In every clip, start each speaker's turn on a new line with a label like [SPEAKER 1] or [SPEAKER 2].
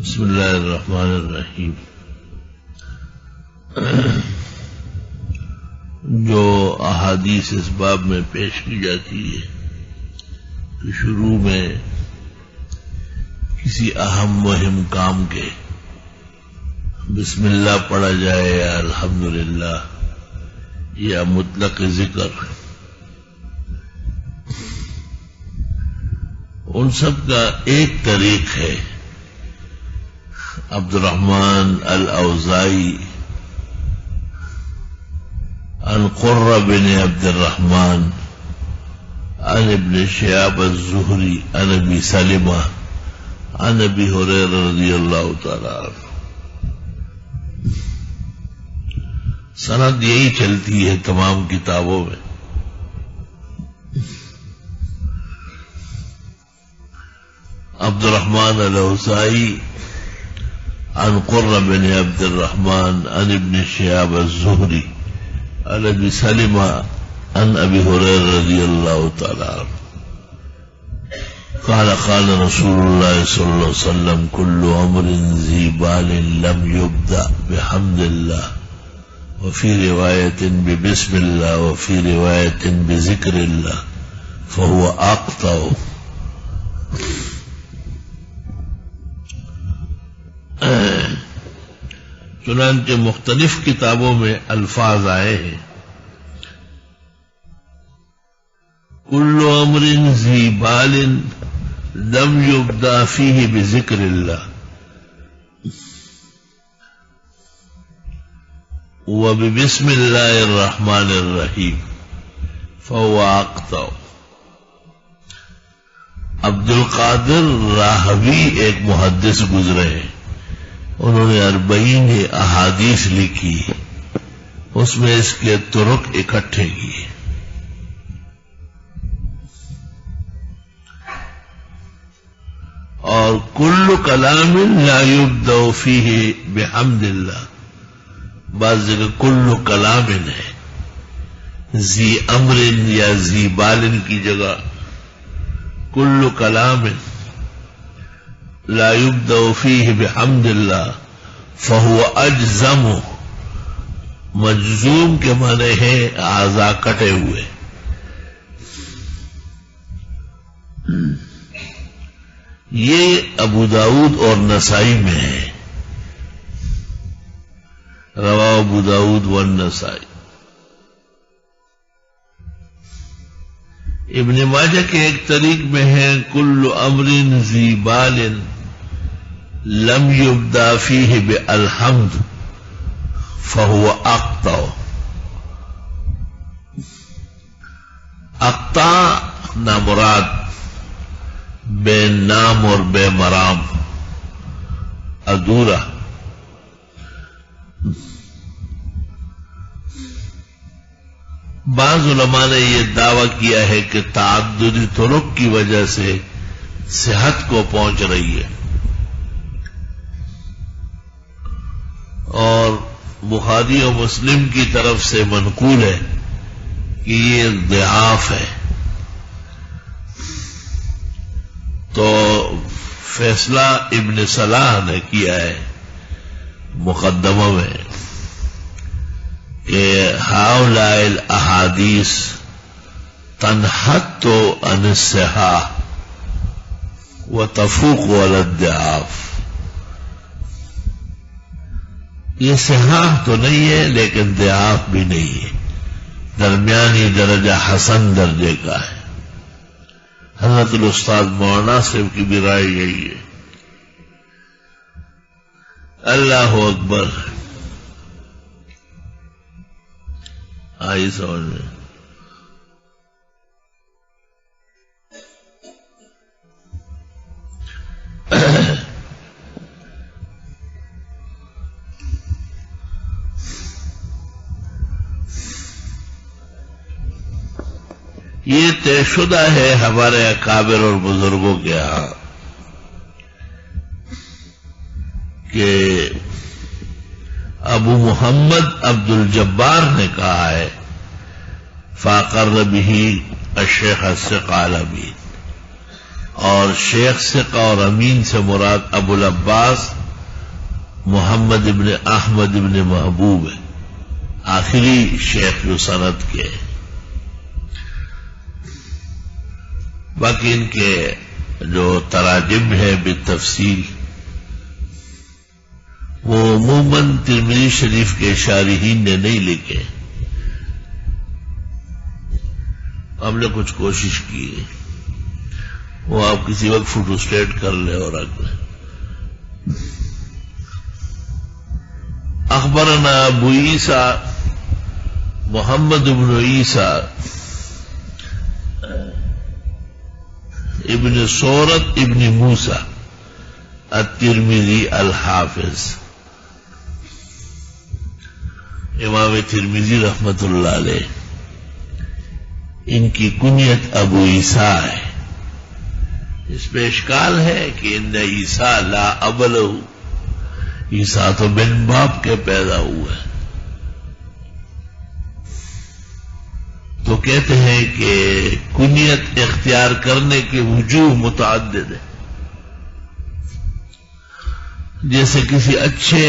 [SPEAKER 1] بسم اللہ الرحمن الرحیم۔ جو احادیث اس باب میں پیش کی جاتی ہے کہ شروع میں کسی اہم مہم کام کے بسم اللہ پڑھا جائے یا الحمدللہ یا مطلق ذکر، ان سب کا ایک طریق ہے۔ عبد الرحمن الاوزاعی عن قرہ بن عبد الرحمن عن ابن شہاب الزہری عن ابی سلمہ عن ابی ہریرہ رضی اللہ تعالی عنہ۔ سند یہی چلتی ہے تمام کتابوں میں۔ عبد الرحمن الاوزاعی عن قرہ بن عبد الرحمن عن ابن شہاب الزہری عن ابی سلمہ عن ابی ہریرہ رضی اللہ تعالی عنہ قال قال رسول اللہ صلی اللہ علیہ وسلم كل امر ذی بال لم يبدأ بحمد اللہ وفي رواية ببسم الله وفي رواية بذكر الله فهو أقطع۔ چنانچہ مختلف کتابوں میں الفاظ آئے ہیں كل امر ذی بال لم يبدأ فيه بذكر الله وببسم الله الرحمن الرحیم فهو أقطع۔ عبد القادر راہوی ایک محدث گزرے ہیں، انہوں نے 40 احادیث لکھی، اس میں اس کے طرق اکٹھے کیے۔ اور کل کلام لا یبدأ فیہ بحمد اللہ، بعض جگہ کل کلام ہے، ذی امر یا ذی بال کی جگہ کل کلام لا یبدأ فیہ بحمد اللہ فہو اجزم۔ مجزوم کے معنی ہے اعضاء کٹے ہوئے۔ یہ ابو داؤد اور نسائی میں ہے، رواہ ابو داؤد والنسائی۔ ابن ماجہ کے ایک طریق میں ہے کل امر ذی بال لم یبدأ فیہ بالحمد فہو اقطع۔ اقطع نامراد بے نام اور بے مرام، ادھورا۔ بعض علماء نے یہ دعویٰ کیا ہے کہ تعددی طرق کی وجہ سے صحت کو پہنچ رہی ہے، اور بخاری و مسلم کی طرف سے منقول ہے کہ یہ ضعاف ہے۔ تو فیصلہ ابن صلاح نے کیا ہے مقدمہ میں کہ ہؤلاء الاحادیث تنحط عن الصحاح وتفوق علی الضعاف۔ یہ صحاح تو نہیں ہے لیکن ضعاف بھی نہیں ہے، درمیانی درجہ حسن درجے کا ہے۔ حضرت الاستاذ مولانا صاحب کی بھی رائے یہی ہے۔ اللہ اکبر۔ آئی سمجھ میں؟ یہ طے شدہ ہے ہمارے اکابر اور بزرگوں کے ہاں کہ ابو محمد عبد الجبار نے کہا ہے فاقر بہ الشیخ الثقالبی، اور شیخ ثقہ اور امین سے مراد ابو العباس محمد ابن احمد ابن محبوب ہے، آخری شیخ جو سند کے ہیں۔ باقی ان کے جو تراجم ہے بالتفصیل وہ عموماً ترمذی شریف کے شارحین نے نہیں لکھے، ہم نے کچھ کوشش کی ہے، وہ آپ کسی وقت فوٹو اسٹیٹ کر لیں اور رکھ لیں۔ اخبرنا ابو عیسیٰ محمد بن عیسیٰ ابن سورت ابن موسیٰ الترمذی الحافظ، امام ترمذی رحمت اللہ علیہ، ان کی کنیت ابو عیسیٰ ہے۔ اس میں اشکال ہے کہ ان عیسیٰ لا اب لہ، عیسیٰ تو بن باپ کے پیدا ہوا ہے، تو کہتے ہیں کہ کنیت اختیار کرنے کے وجوہ متعدد ہیں، جیسے کسی اچھے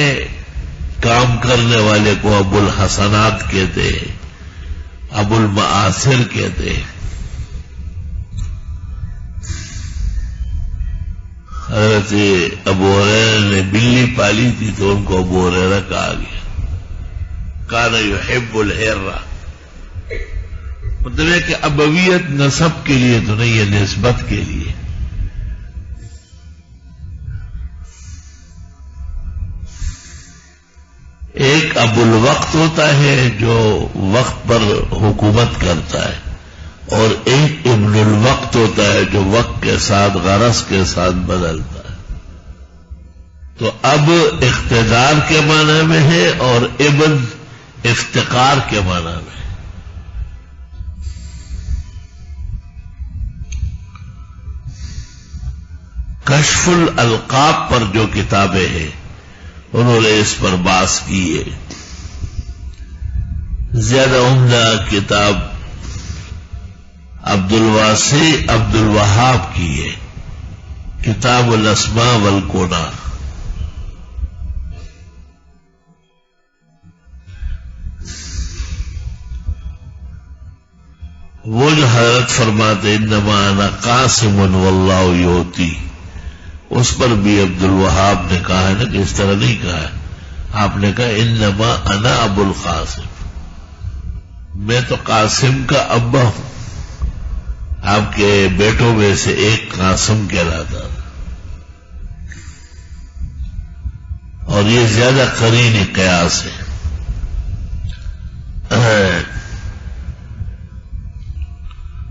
[SPEAKER 1] کام کرنے والے کو ابو الحسنات کہتے ہیں، ابو المآثر کہتے ہیں۔ حضرت ابو ہریرہ نے بلی پالی تھی تو ان کو ابو ہریرہ کہا گیا، کان یحب الحرہ، مطلب ہے کہ ابویت نسب کے لیے تو نہیں ہے، نسبت کے لیے۔ ایک ابو الوقت ہوتا ہے جو وقت پر حکومت کرتا ہے، اور ایک ابن الوقت ہوتا ہے جو وقت کے ساتھ غرض کے ساتھ بدلتا ہے۔ تو اب اقتدار کے معنی میں ہے اور ابن افتقار کے معنی میں ہے۔ کشف الالقاب پر جو کتابیں ہیں انہوں نے اس پر بحث کی ہے۔ زیادہ عمدہ کتاب عبد الواسع عبد الوہاب کی ہے، کتاب الاسماء والکنہ۔ وہ جو حضرت فرماتے انما انا قاسم واللہ یؤتی، اس پر بھی عبد الوہاب نے کہا ہے نا کہ اس طرح نہیں کہا ہے، آپ نے کہا انما انا ابو القاسم، میں تو قاسم کا ابا ہوں، آپ کے بیٹوں میں سے ایک قاسم کہلاتا تھا، اور یہ زیادہ قرین قیاس ہے۔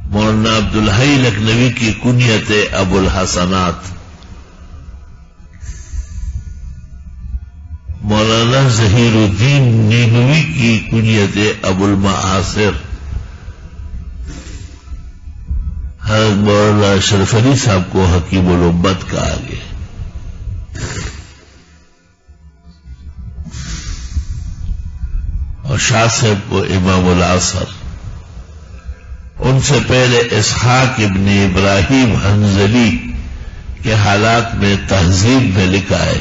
[SPEAKER 1] مولانا عبد الحی لکھنوی کی کنیت ابو الحسنات، مولانا ظہیر الدین نینوی کی کنیت ابو المآثر، حضرت مولانا اشرف علی صاحب کو حکیم الامت کہا گیا۔ اور شاہ صاحب کو امام العصر۔ ان سے پہلے اسحاق ابن ابراہیم حنظلی کے حالات میں تہذیب میں لکھا ہے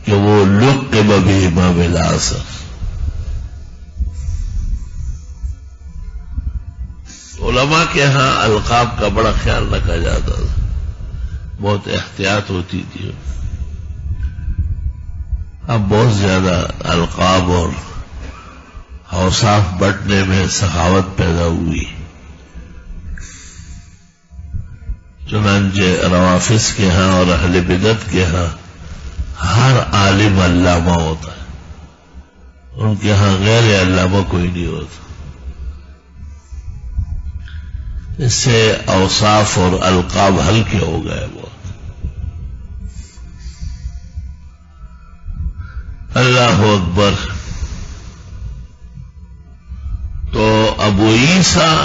[SPEAKER 1] کہ وہ لقب بامام العصر۔ علماء کے ہاں القاب کا بڑا خیال رکھا جاتا تھا، بہت احتیاط ہوتی تھی۔ اب بہت زیادہ القاب اور اوصاف بٹنے میں سخاوت پیدا ہوئی، چنانچہ روافض کے ہاں اور اہل بدعت کے ہاں ہر عالم علامہ ہوتا ہے، ان کے ہاں غیر علامہ کوئی نہیں ہوتا۔ اس سے اوصاف اور القاب ہلکے ہو گئے بہت۔ اللہ اکبر۔ تو ابو عیسیٰ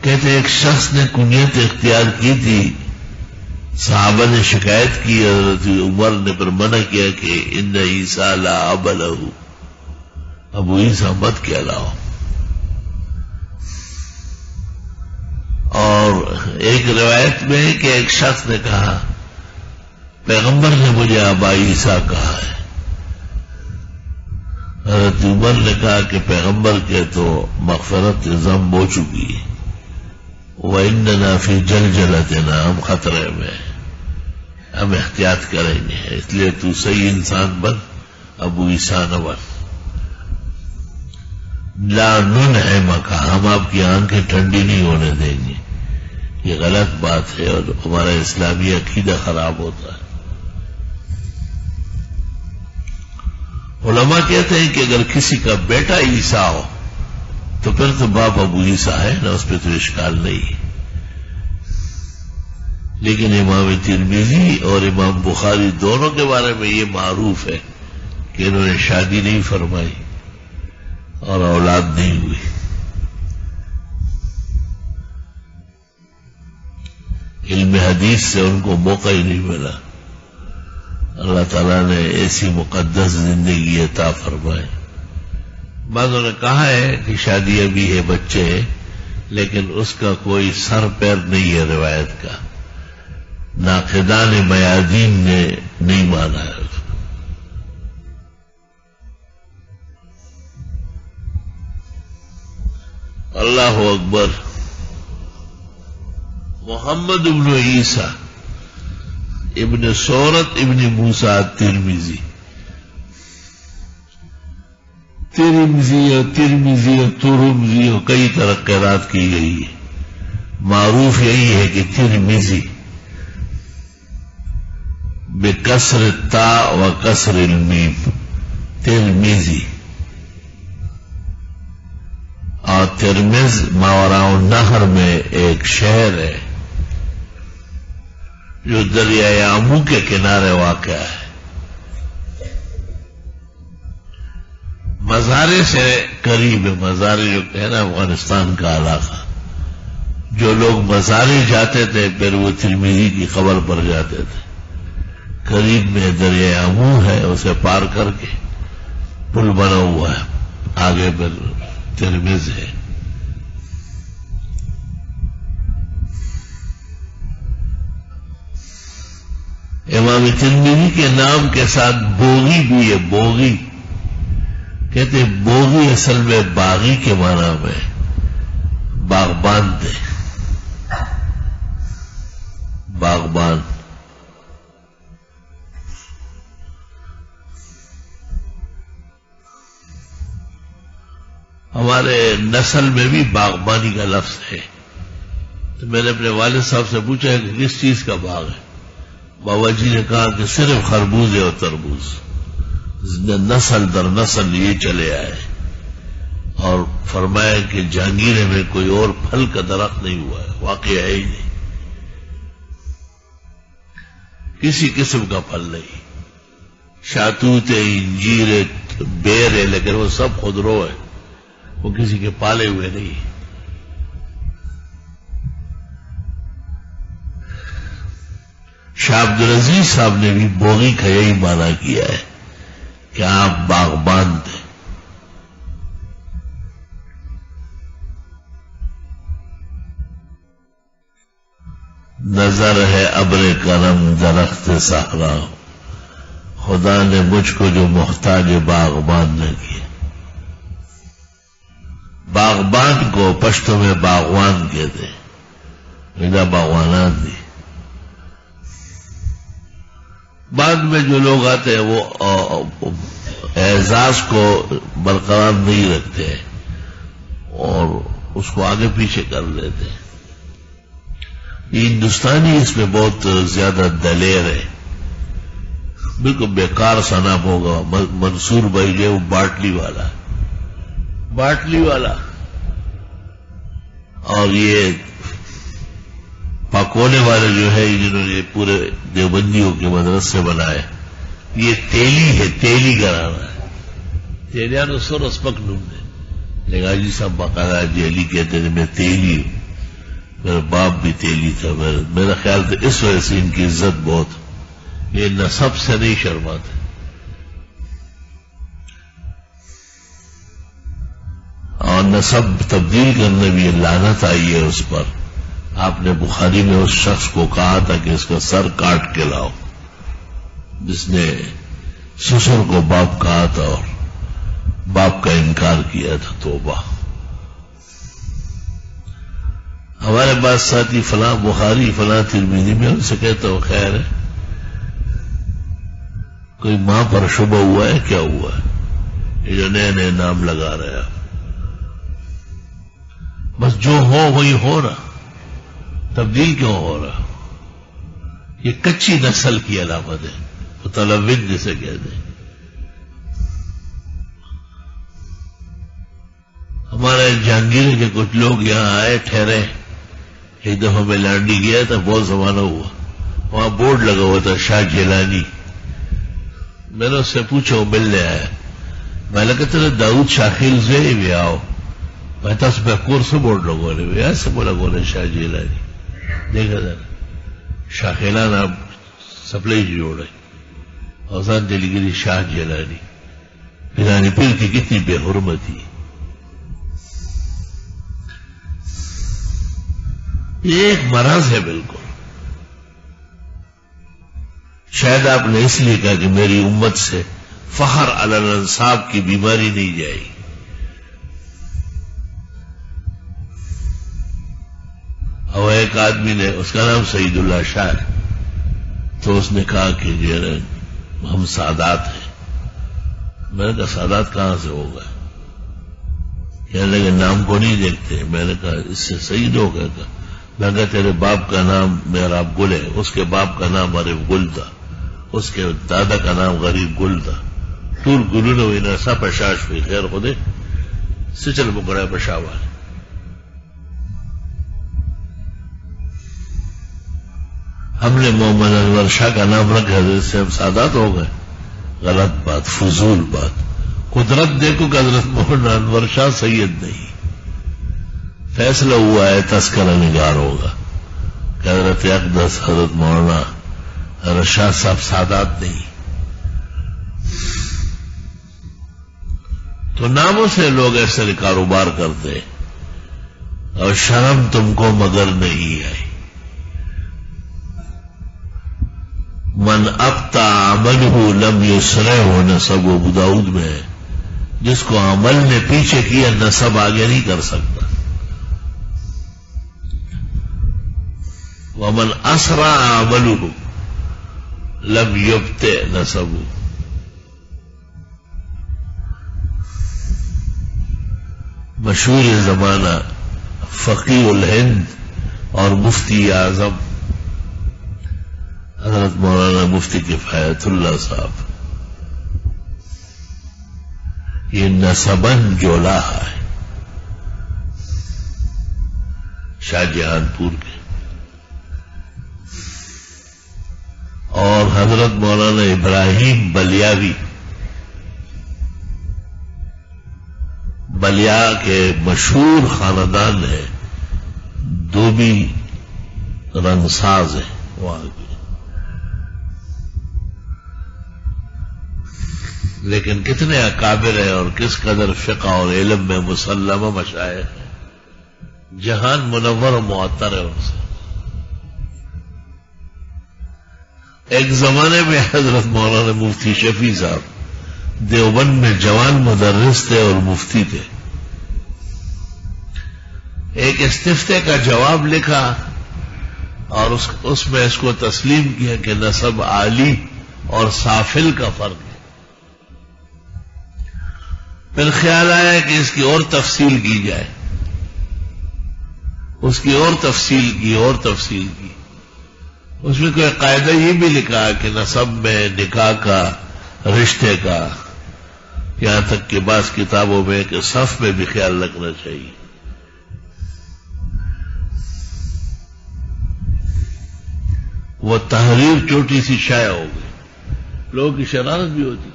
[SPEAKER 1] کہتے ایک شخص نے کنیت اختیار کی تھی، صحابہ نے شکایت کی، حضرت عمر نے پر منع کیا کہ ان عیسیٰ لا اب لہ، ابو عیسیٰ مت کہلاؤ۔ اور ایک روایت میں کہ ایک شخص نے کہا پیغمبر نے مجھے ابا عیسیٰ کہا ہے. حضرت عمر نے کہا کہ پیغمبر کے تو مغفرت ذنب ہو چکی ہے. وَإِنَّنَا فِي جَلْجَلَتِنَا، ہم خطرے میں، ہم احتیاط کریں گے، اس لیے تو صحیح انسان بن، ابو عیسیٰ نہ بن. لا ننعمک، ہم آپ کی آنکھیں ٹھنڈی نہیں ہونے دیں گے. یہ غلط بات ہے اور ہمارا اسلامی عقیدہ خراب ہوتا ہے. علماء کہتے ہیں کہ اگر کسی کا بیٹا عیسیٰ ہو تو پھر تو باپ ابو عیسیٰ ہے نا، اس پہ تو اشکال نہیں. لیکن امام ترمذی اور امام بخاری دونوں کے بارے میں یہ معروف ہے کہ انہوں نے شادی نہیں فرمائی اور اولاد نہیں ہوئی. علم حدیث سے ان کو موقع ہی نہیں ملا. اللہ تعالیٰ نے ایسی مقدس زندگی عطا فرمائے. بعضوں نے کہا ہے کہ شادی ابھی ہے، بچے ہیں، لیکن اس کا کوئی سر پیر نہیں ہے روایت کا. ناقدان میادین نے نہیں مانا ہے. اللہ اکبر. محمد ابن عیسیٰ ابن سورت ابن موسیٰ ترمذی اور ترمذی اور کئی طرح قرات کی گئی ہے. معروف یہی ہے کہ ترمذی بکسر التاء و کسر المیم، ترمذی. اور ترمز ماوراء النہر میں ایک شہر ہے جو دریائے آمو کے کنارے واقع ہے. مزارے سے قریب ہے. مزارے جو ہے نا افغانستان کا علاقہ، جو لوگ مزارے جاتے تھے پھر وہ ترمذی کی خبر پر جاتے تھے. قریب میں دریائے آمو ہے، اسے پار کر کے پل بنا ہوا ہے، آگے پھر ترمذ ہے. امام ترمذی کے نام کے ساتھ بوغی بھی ہے. بوغی کہتے بوغی اصل میں باغی کے معنی میں باغبان تھے. باغبان. ہمارے نسل میں بھی باغبانی کا لفظ ہے. تو میں نے اپنے والد صاحب سے پوچھا کہ کس چیز کا باغ ہے. بابا جی نے کہا کہ صرف خربوز اور تربوز. نسل در نسل یہ چلے آئے. اور فرمایا کہ جہانگیرے میں کوئی اور پھل کا درخت نہیں ہوا ہے، واقع ہے ہی نہیں، کسی قسم کا پھل نہیں. شاتوت ہے، انجیر ہے، بیر ہے، لیکن وہ سب خودرو ہے، وہ کسی کے پالے ہوئے نہیں. شاہ عبدالعزیز صاحب نے بھی بوغی کا یہی معنی کیا ہے کہ آپ باغبان تھے. نظر ہے ابر کرم درخت صحرا، خدا نے مجھ کو جو محتاج باغبان نہ کیا. باغبان کو پشتو میں باغوان کہتے ہیں، میرا باغوانات دی. بعد میں جو لوگ آتے ہیں وہ اعزاز کو برقرار نہیں رکھتے اور اس کو آگے پیچھے کر لیتے ہیں. یہ ہندوستانی اس میں بہت زیادہ دلیر ہے. بالکل بیکار صنعت ہوگا. منصور بھائی جو وہ باٹلی والا اور یہ پاکونے والے جو ہے جنہوں نے پورے دیوبندیوں کے مدرسے بنائے، یہ تیلی ہے، تیلی کرانا ہے. تیلیانو سر اسپک ڈھونڈے لیکن حاجی صاحب باقاعدہ جیلی کہتے تھے میں تیلی ہوں. میرا باپ بھی تیلی تھا. میرا خیال تھا اس وجہ سے ان کی عزت بہت. یہ نسب سے نہیں شرماتے. اور نسب تبدیل کرنے بھی لعنت آئی ہے اس پر. آپ نے بخاری میں اس شخص کو کہا تھا کہ اس کا سر کاٹ کے لاؤ، جس نے سسر کو باپ کہا تھا اور باپ کا انکار کیا تھا. توبہ. ہمارے پاس ساتھی فلاں بخاری فلاں ترمذی میں، ان سے کہتا ہوں خیر ہے، کوئی ماں پر شبہ ہوا ہے؟ کیا ہوا ہے یہ جو نئے نئے نام لگا رہے ہیں؟ بس جو ہو وہی ہو رہا، تبدیل کیوں ہو رہا؟ یہ کچی نسل کی علامت ہے، متلون جسے کہتے ہیں. ہمارے جہانگیر کے کچھ لوگ یہاں آئے ٹھہرے، ایک دفعہ میں لانڈی گیا تھا، بہت زمانہ ہوا، وہاں بورڈ لگا ہوا تھا شاہ جیلانی. میں نے اس سے پوچھا، وہ ملنے آیا، میں نے کہا داؤد شاخیل سے بھی آؤ، میں تھا کور سے بورڈ لگو رہے ایسے بولا گونے شاہ جیلانی. دیکھا تھا شاخیلان آپ سپلائی جوڑے اوزان دلگیری شاہ جیلانی، پیرانی پیر کی کتنی بے حرمتی. یہ ایک مرض ہے بالکل. شاید آپ نے اس لیے کہا کہ میری امت سے فخر علی الانساب کی بیماری نہیں جائے گی. اور ایک آدمی نے، اس کا نام سعید اللہ شاہ ہے، تو اس نے کہا کہ ہم سادات ہیں. میں نے کہا سادات کہاں سے ہوگا؟ کہنے لگے نام کو نہیں دیکھتے. میں نے کہا اس سے سعید ہو گیا. میں نے کہا تیرے باپ کا نام محراب گل ہے، اس کے باپ کا نام عارف گل تھا، اس کے دادا کا نام غریب گل تھا. ٹول گلو نے ہوئی نسا پشاش ہوئی خیر خودے سچل بکڑا پشاوا. ہم نے محمد انور شاہ کا نام رکھا جس سے ہم سادات ہو گئے. غلط بات، فضول بات. قدرت دیکھو کہ حضرت محمد انور شاہ سید نہیں، فیصلہ ہوا ہے تذکرہ نگار ہوگا کہ حضرت اقدس حضرت مولانا حضرت شاہ صاحب سادات نہیں. تو ناموں سے لوگ ایسے کاروبار کرتے اور شرم تم کو مگر نہیں آئی. من ابتا عملہ لم یسرعہ نسب. ابو داؤد میں ہے، جس کو عمل نے پیچھے کیا نسب آگے نہیں کر سکتا. ومن اسرع عملہ لم یبطئ نسبہ. مشہور زمانہ فقیہ الہند اور مفتی اعظم حضرت مولانا مفتی کفایت اللہ صاحب، یہ نسبن جولا ہے شاہ جہان پور کے. اور حضرت مولانا ابراہیم بلیاوی، بلیا کے مشہور خاندان ہے، دوبی رنگ ساز ہے وہاں کے. لیکن کتنے اکابر ہیں اور کس قدر فقہ اور علم میں مسلمہ مشائخ ہیں. جہان منور و معطر ہے ان سے. ایک زمانے میں حضرت مولانا مفتی شفیع صاحب دیوبند میں جوان مدرس تھے اور مفتی تھے. ایک استفتے کا جواب لکھا اور اس میں اس کو تسلیم کیا کہ نسب عالی اور سافل کا فرق ہے. پھر خیال آیا کہ اس کی اور تفصیل کی جائے، اس کی اور تفصیل کی اور تفصیل کی. اس میں کوئی قاعدہ یہ بھی لکھا کہ نسب میں نکاح کا، رشتے کا، یہاں تک کہ بعض کتابوں میں کہ صف میں بھی خیال رکھنا چاہیے. وہ تحریر چھوٹی سی شائع ہو گئی، لوگوں کی شرارت بھی ہوتی.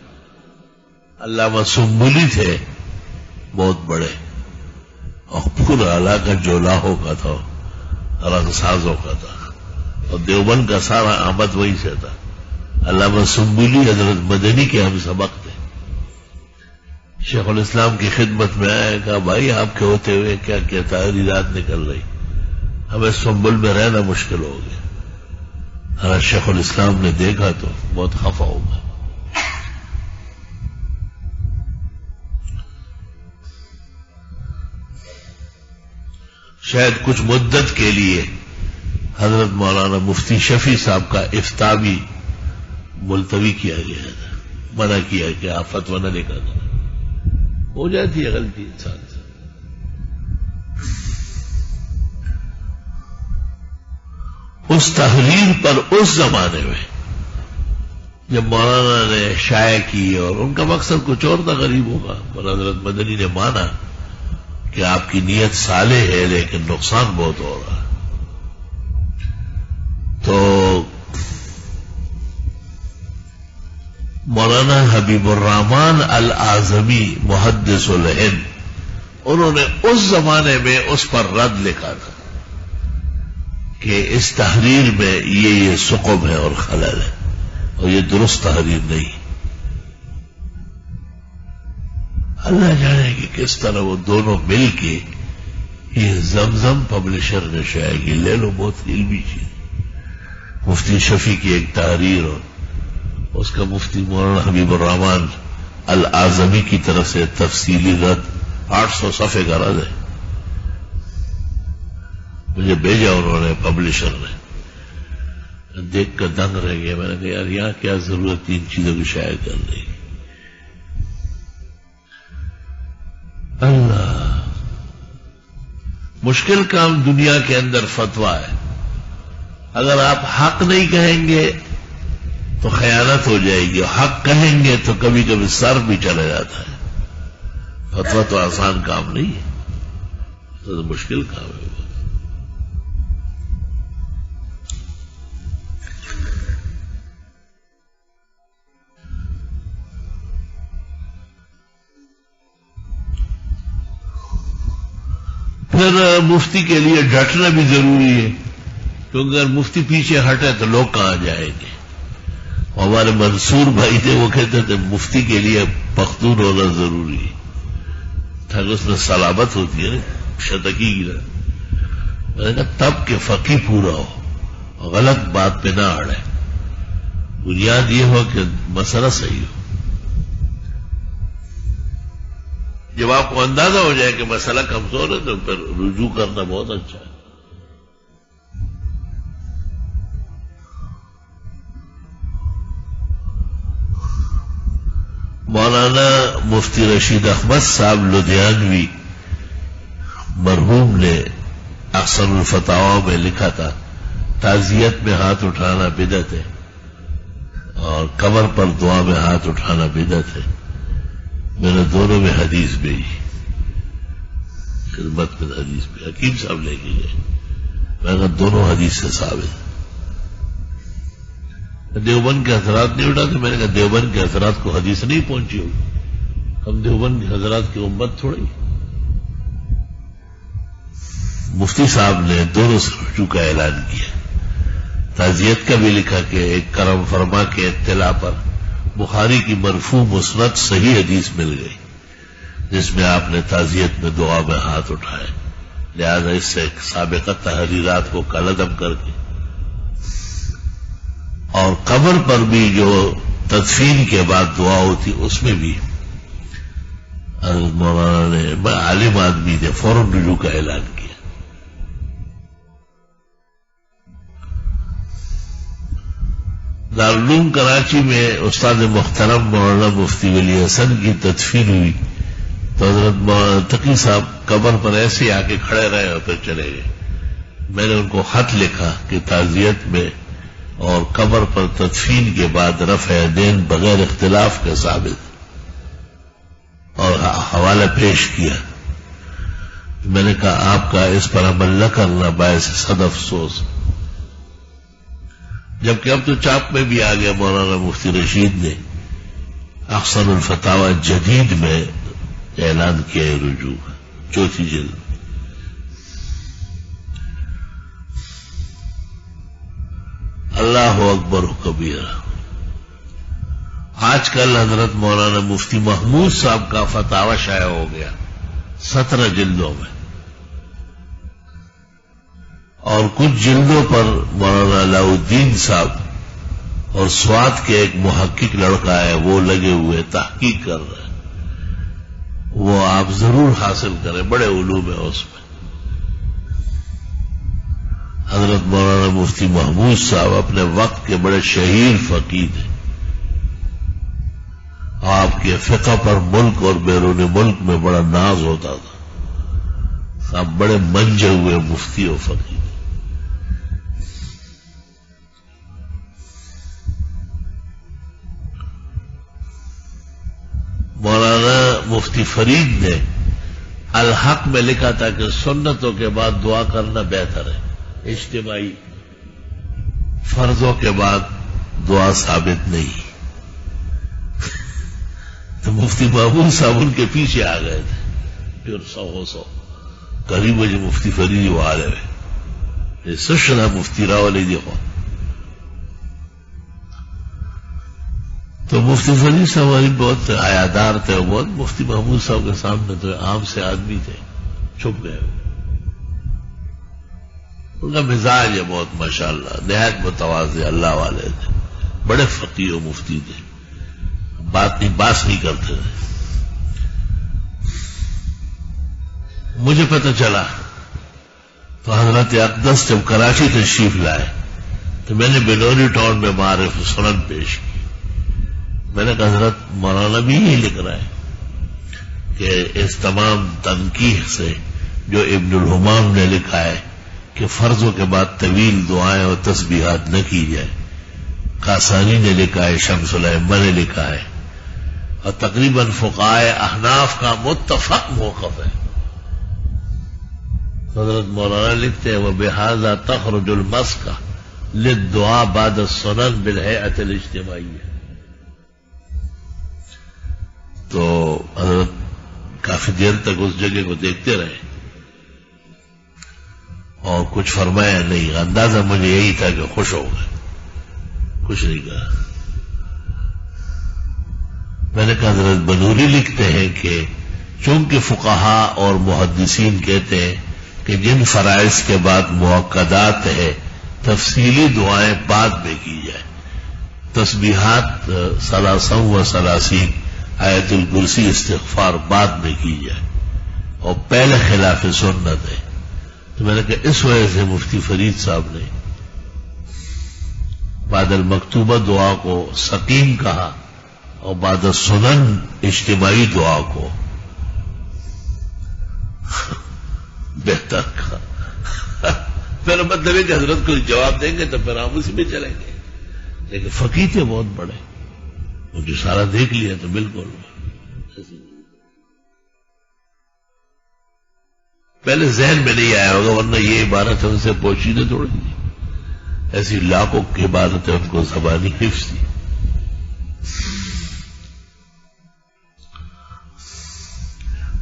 [SPEAKER 1] علامہ سنبلی تھے بہت بڑے اور پورا علاقہ جولاہوں کا تھا، رنگ سازوں کا تھا، اور دیوبند کا سارا آمد وہی سے تھا. علامہ سنبلی حضرت مدنی کے ہم سبق تھے. شیخ الاسلام کی خدمت میں آئے، کہا بھائی آپ کے ہوتے ہوئے کیا کیا تحریرات نکل رہی. ہمیں سنبل میں رہنا مشکل ہو گیا. حضرت شیخ الاسلام نے دیکھا تو بہت خفا ہوگا. شاید کچھ مدت کے لیے حضرت مولانا مفتی شفیع صاحب کا افتاء بھی ملتوی کیا گیا ہے، منع کیا کہ آپ فتویٰ نہ لے کر ہو جاتی ہے غلطی انسان سے. اس تحریر پر اس زمانے میں جب مولانا نے شائع کی، اور ان کا مقصد کچھ اور تھا غریب ہوگا، پر حضرت مدنی نے مانا کہ آپ کی نیت صالح ہے لیکن نقصان بہت ہو رہا ہے. تو مولانا حبیب الرحمان الاعظمی محدث الہند، انہوں نے اس زمانے میں اس پر رد لکھا تھا کہ اس تحریر میں یہ ثقب ہے اور خلل ہے اور یہ درست تحریر نہیں. اللہ جانے کہ کس طرح وہ دونوں مل کے یہ زمزم پبلشر نے شائع کی. لے لو، بہت علمی چیز. مفتی شفیع کی ایک تحریر اور اس کا مفتی مولانا حبیب الرحمان الاعظمی کی طرف سے تفصیلی رد، 800 صفحے کا رد ہے. مجھے بھیجا انہوں نے، پبلشر نے. دیکھ کر دنگ رہ گیا. میں نے کہا یار یہاں کیا ضرورت ان چیزوں کی شائع کرنے کی. اللہ، مشکل کام دنیا کے اندر فتویٰ ہے. اگر آپ حق نہیں کہیں گے تو خیانت ہو جائے گی، اور حق کہیں گے تو کبھی کبھی سر بھی چلا جاتا ہے. فتویٰ تو آسان کام نہیں ہے، تو مشکل کام ہے. پھر مفتی کے لیے ڈٹنا بھی ضروری ہے، کیونکہ اگر مفتی پیچھے ہٹے تو لوگ کہاں جائیں گے. ہمارے منصور بھائی تھے، وہ کہتے تھے مفتی کے لیے پختون ہونا ضروری ہے تاکہ اس میں صلابت ہوتی ہے، شتکی کی طرح. میں نے کہا تب کہ فقی پورا ہو، غلط بات پہ نہ اڑے. بنیاد یہ ہو کہ مسئلہ صحیح ہو. جب آپ کو اندازہ ہو جائے کہ مسئلہ کمزور ہے تو پھر رجوع کرنا بہت اچھا ہے. مولانا مفتی رشید احمد صاحب لدھیانوی مرحوم نے احسن الفتاوی میں لکھا تھا تعزیت میں ہاتھ اٹھانا بدعت ہے اور قبر پر دعا میں ہاتھ اٹھانا بدعت ہے. میں نے دونوں میں حدیث بھیجی، خدمت میں حدیث بھی حکیم صاحب لے کے گئے. میں نے دونوں حدیث سے ثابت ہے. دیوبند کے حضرات نہیں اٹھاتے. میں نے کہا دیوبند کے حضرات کو حدیث نہیں پہنچی ہوگی، ہم دیوبند کے حضرات کی امت تھوڑی. مفتی صاحب نے دونوں سے رجوع کا اعلان کیا. تعزیت کا بھی لکھا کہ ایک کرم فرما کے اطلاع پر بخاری کی مرفوع مسند صحیح حدیث مل گئی جس میں آپ نے تعزیت میں دعا میں ہاتھ اٹھائے. لہذا اس سے سابقہ تحریرات کو کالعدم کر کے، اور قبر پر بھی جو تدفین کے بعد دعا ہوتی اس میں بھی حضرت مولانا نے، عالم آدمی تھے، فوراً رجوع کا اعلان کیا. دارالعلوم کراچی میں استاد محترم مولانا مفتی ولی حسن کی تدفین ہوئی تو حضرت تقی صاحب قبر پر ایسے آ کے کھڑے رہے اور پھر چلے گئے. میں نے ان کو خط لکھا کہ تعزیت میں اور قبر پر تدفین کے بعد رفع دین بغیر اختلاف کے ثابت، اور حوالہ پیش کیا. میں نے کہا آپ کا اس پر عمل نہ کرنا باعث صد افسوس. جبکہ اب تو چاپ میں بھی آ گیا. مولانا مفتی رشید نے احسن الفتاوی جدید میں اعلان کیا ہے رجوع، 4 جلد. اللہ اکبر و کبیرہ. آج کل حضرت مولانا مفتی محمود صاحب کا فتاوی شائع ہو گیا 17 جلدوں میں، اور کچھ جلدوں پر مولانا علاء الدین صاحب اور سوات کے ایک محقق لڑکا ہے وہ لگے ہوئے تحقیق کر رہے ہیں، وہ آپ ضرور حاصل کریں، بڑے علوم ہیں اس میں۔ حضرت مولانا مفتی محمود صاحب اپنے وقت کے بڑے شہیر فقیر ہیں، آپ کے فقہ پر ملک اور بیرون ملک میں بڑا ناز ہوتا تھا، آپ بڑے منجے ہوئے مفتی و فقیر۔ مولانا مفتی فرید نے الحق میں لکھا تھا کہ سنتوں کے بعد دعا کرنا بہتر ہے، اجتماعی، فرضوں کے بعد دعا ثابت نہیں۔ تو مفتی محمود صاحب ان کے پیچھے آ گئے تھے، پھر 100 قریب جو مفتی فرید وہ آ گئے سشنا مفتی راولی دیکھو۔ تو مفتی فرید صاحب والی بہت حیادار تھے، بہت مفتی محمود صاحب کے سامنے تو عام سے آدمی تھے، چھپ گئے۔ ان کا مزاج ہے بہت ماشاءاللہ، نہایت متواضع، اللہ والے تھے، بڑے فقیر و مفتی تھے، بات نہیں کرتے تھے۔ مجھے پتہ چلا تو حضرت اقدس جب کراچی تشریف لائے تو میں نے بلوری ٹاؤن میں معارف سنن پیش کی۔ میں نے کہا حضرت مولانا بھی یہی لکھ رہا ہے کہ اس تمام تنقیح سے جو ابن الحمام نے لکھا ہے کہ فرضوں کے بعد طویل دعائیں اور تسبیحات نہ کی جائے، قاسانی نے لکھا ہے، شمس الائمہ نے لکھا ہے، اور تقریباً فقہائے احناف کا متفق موقف ہے۔ حضرت مولانا لکھتے ہیں وَبِهَذَا تَخْرُجُ الْمَسْكَ لِلدُّعَاء بَعْدَ السُّنَنِ بِالْهَيْئَةِ الْاجْتِمَاعِيَّةِ۔ تو حضرت کافی دیر تک اس جگہ کو دیکھتے رہے اور کچھ فرمایا نہیں۔ اندازہ مجھے یہی تھا کہ خوش ہو گئے، کچھ نہیں کہا۔ میں نے کہا حضرت بنوری لکھتے ہیں کہ چونکہ فقہا اور محدثین کہتے ہیں کہ جن فرائض کے بعد مؤکدات ہے تفصیلی دعائیں بعد میں کی جائے، تسبیحات 33 و 33 آیت الکرسی استغفار بعد میں کی جائے، اور پہلے خلاف سنت ہے۔ تو میں نے کہا اس وجہ سے مفتی فرید صاحب نے بعد المکتوبہ دعا کو سقیم کہا اور بعد السنن اجتماعی دعا کو بہتر کہا۔ میرا مطلب ہے کہ حضرت کو جواب دیں گے تو پھر ہم اسی میں چلیں گے، لیکن فقیر تھے بہت بڑے، مجھے سارا دیکھ لیا تو بالکل پہلے ذہن میں نہیں آیا ہوگا، ورنہ یہ عبارت ان سے پوشیدہ تھوڑی تھی، ایسی لاکھوں کی عبارتیں ان کو زبانی حفظ تھی۔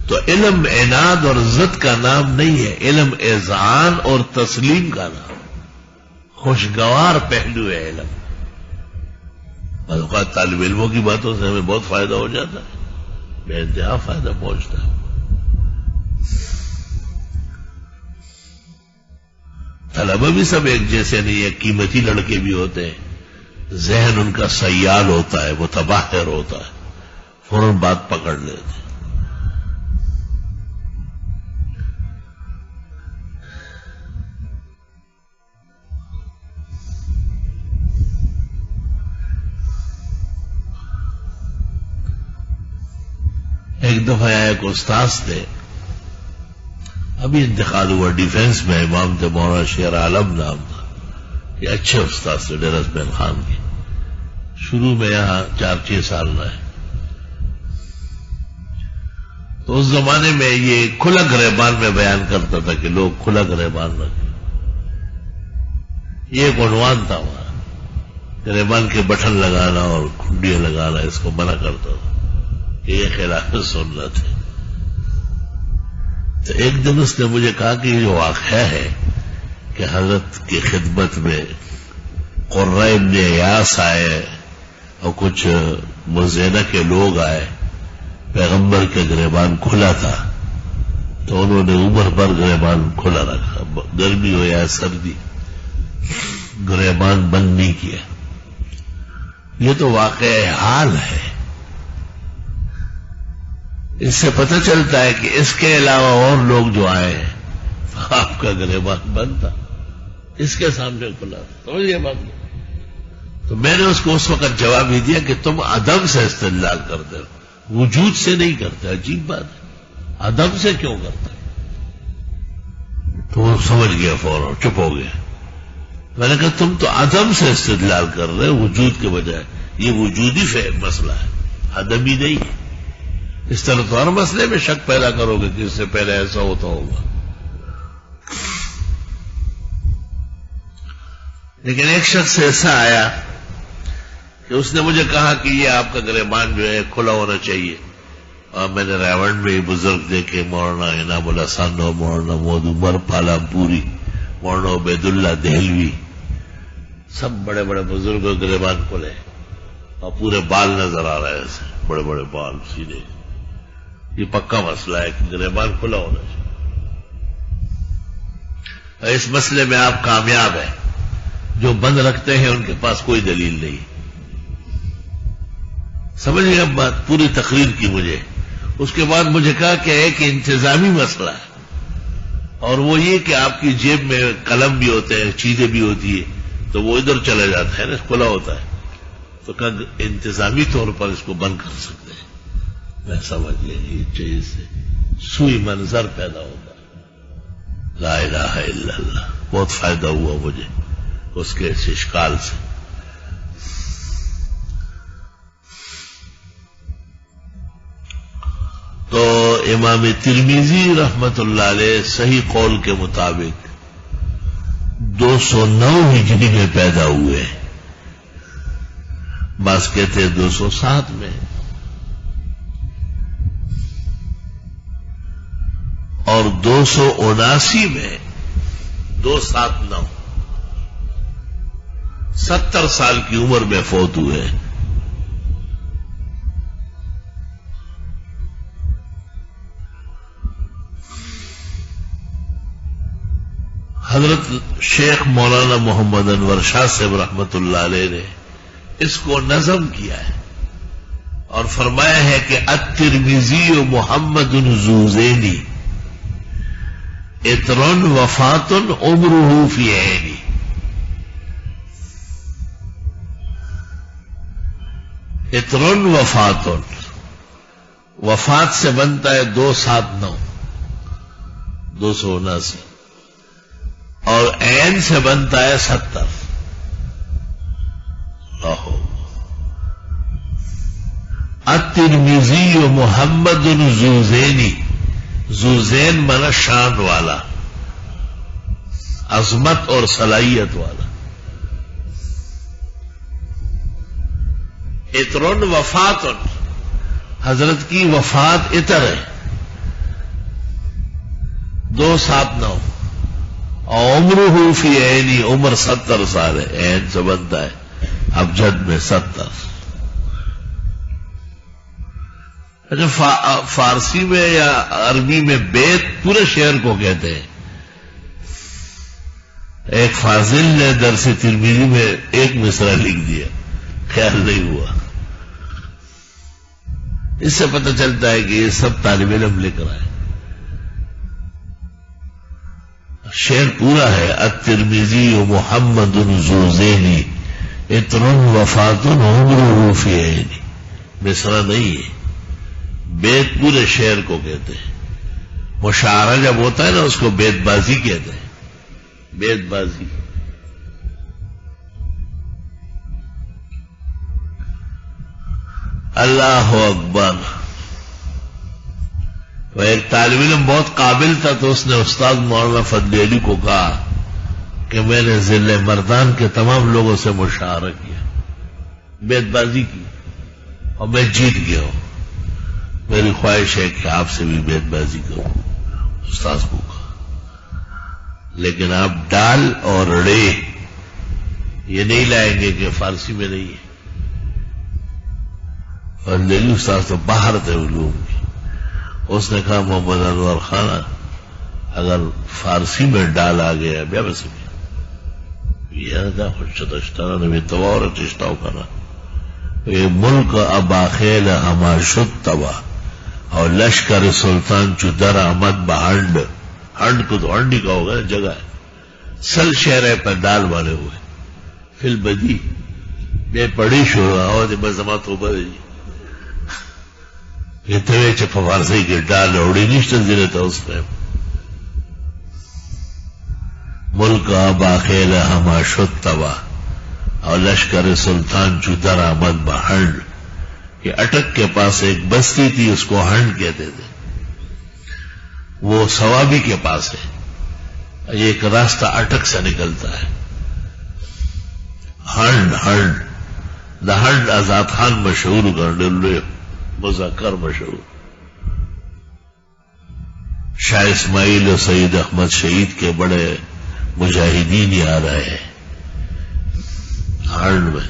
[SPEAKER 1] تو علم عناد اور ضد کا نام نہیں ہے، علم اذعان اور تسلیم کا نام، خوشگوار پہلو ہے علم۔ بعض اوقات طالب علموں کی باتوں سے ہمیں بہت فائدہ ہو جاتا ہے، بے انتہا فائدہ پہنچتا ہے۔ طلبہ بھی سب ایک جیسے نہیں ہے، قیمتی لڑکے بھی ہوتے ہیں، ذہن ان کا سیال ہوتا ہے، متباہر ہوتا ہے، فوراً بات پکڑ لیتے ہیں۔ ایک دفعہ ایک استاذ تھے، ابھی انتقال ہوا، ڈیفینس میں امام تھے، مولانا شیر عالم نام تھا، یہ اچھے استاذ تھے ڈیر اسماعیل خان کے، شروع میں یہاں 4-6 سال رہے۔ تو اس زمانے میں یہ کھلا گریبان میں بیان کرتا تھا کہ لوگ کھلا گریبان رکھیں، یہ ایک عنوان تھا وہاں، گریبان کے بٹن لگانا اور کھنڈیاں لگانا اس کو منع کرتا تھا، یہ خلاف سنت ہے۔ تو ایک دن اس نے مجھے کہا کہ یہ واقعہ ہے کہ حضرت کی خدمت میں قرہ ابن ایاس آئے اور کچھ مزینہ کے لوگ آئے، پیغمبر کے گریبان کھلا تھا، تو انہوں نے عمر بھر گریبان کھلا رکھا، گرمی ہو یا سردی، گریبان بند نہیں کیا۔ یہ تو واقع حال ہے۔ اس سے پتہ چلتا ہے کہ اس کے علاوہ اور لوگ جو آئے ہیں آپ کا گریبان بند تھا، اس کے سامنے کھلا تھا، سمجھئے بات نہیں۔ تو میں نے اس کو اس وقت جواب ہی دیا کہ تم عدم سے استدلال کرتے ہو، وجود سے نہیں کرتے۔ عجیب بات ہے، عدم سے کیوں کرتے؟ تو وہ سمجھ گیا، فوراً چپ ہو گیا۔ میں نے کہا تم تو عدم سے استدلال کر رہے ہو وجود کے بجائے، یہ وجودی مسئلہ ہے، عدمی نہیں ہے۔ اس طرح تو ہر مسئلے میں شک پیدا کرو گے کہ اس سے پہلے ایسا ہوتا ہوگا۔ لیکن ایک شخص ایسا آیا کہ اس نے مجھے کہا کہ یہ آپ کا گریبان جو ہے کھلا ہونا چاہیے، اور میں نے راون میں بزرگ دیکھے، مولانا انعام اللہ سانو، مولانا محمد عمر پالامپوری، مولانا عبید اللہ دہلوی، سب بڑے بڑے بزرگوں کے گریبان کھلے اور پورے بال نظر آ رہے ہیں، بڑے بڑے بال سیدھے۔ یہ پکا مسئلہ ہے کہ گریبان کھلا ہونا چاہیے۔ اس مسئلے میں آپ کامیاب ہیں۔ جو بند رکھتے ہیں ان کے پاس کوئی دلیل نہیں۔ سمجھئے اب بات، پوری تقریر کی مجھے۔ اس کے بعد مجھے کہا کہ ایک انتظامی مسئلہ ہے، اور وہ یہ کہ آپ کی جیب میں قلم بھی ہوتے ہیں، چیزیں بھی ہوتی ہے، تو وہ ادھر چلے جاتا ہے نا، کھلا ہوتا ہے، تو کہا انتظامی طور پر اس کو بند کر سکتے ہیں۔ میں سمجھ لیا یہ چیز سے سوئی منظر پیدا ہوگا۔ لا الہ الا اللہ، بہت فائدہ ہوا مجھے اس کے اس اشکال سے۔ تو امام ترمذی رحمت اللہ علیہ صحیح قول کے مطابق 209 ہجری میں پیدا ہوئے، بعض کہتے ہیں 207 میں، اور 279 میں، 279 70 سال کی عمر میں فوت ہوئے۔ حضرت شیخ مولانا محمد انور شاہ صاحب رحمت اللہ علیہ نے اس کو نظم کیا ہے اور فرمایا ہے کہ الترمذی محمد زوزینی اطرن وفات عمرہ فی عینی۔ اطرن وفات، وفات سے بنتا ہے 279، 279، اور عین سے بنتا ہے 70۔ الترمذی محمد زوزینی، زوزین مانا شان والا، عظمت اور صلاحیت والا۔ اطرن وفات، حضرت کی وفات اطر ہے 279، اور عمرہ فی عینی، عمر 70 سال ہے، عین سے بنتا ہے ابجد میں 70۔ اچھا، فارسی میں یا عربی میں بیت پورے شعر کو کہتے ہیں۔ ایک فاضل نے درس ترمذی میں ایک مصرع لکھ دیا، خیال نہیں ہوا۔ اس سے پتہ چلتا ہے کہ یہ سب طالب علم لکھ رہا ہے۔ شعر پورا ہے، الترمذی محمد زوزینی اطرن وفات عمرہ فی عینی، مصرع نہیں ہے، بیت پورے شعر کو کہتے ہیں۔ مشاعرہ جب ہوتا ہے نا اس کو بیت بازی کہتے ہیں، بیت بازی۔ اللہ اکبر۔ وہ ایک طالب علم بہت قابل تھا، تو اس نے استاد مولانا فضل علی کو کہا کہ میں نے ضلع مردان کے تمام لوگوں سے مشاعرہ کیا، بیت بازی کی، اور میں جیت گیا ہوں، میری خواہش ہے کہ آپ سے بھی بیت بازی کروں۔ استاد کو کہا لیکن آپ ڈال اور رڑے یہ نہیں لائیں گے کہ فارسی میں نہیں ہے۔ اور دہلی استاد تو باہر تھے علوم کی۔ اس نے کہا محمد انور خان اگر فارسی میں ڈال آ گیا بیا بس دا خوشتشتنا نمی توار چشتاو کنا ملک ابا خیل ہما شد تبا اور لشکر سلطان چو در آمد بہنڈ. ہنڈ کو تو ہنڈی کا ہوگا جگہ ہے. سل شہر پر ڈال والے ہوئے فل بدی بے پڑی شورا ہو دے بزما تو بدی یہ توے چپا فارسی کے ڈال اوڑی نشتر زیرتا اس میں ملک آبا خیل ہما شد تبا اور لشکر سلطان چو در آمد بہنڈ. یہ اٹک کے پاس ایک بستی تھی اس کو ہنڈ کہتے تھے. وہ سوابی کے پاس ہے. یہ ایک راستہ اٹک سے نکلتا ہے. ہنڈ دا ہنڈ آزاد خان مشہور کر مذکر مشہور. شاہ اسماعیل و سید احمد شہید کے بڑے مجاہدین ہی آ رہے ہیں ہنڈ میں.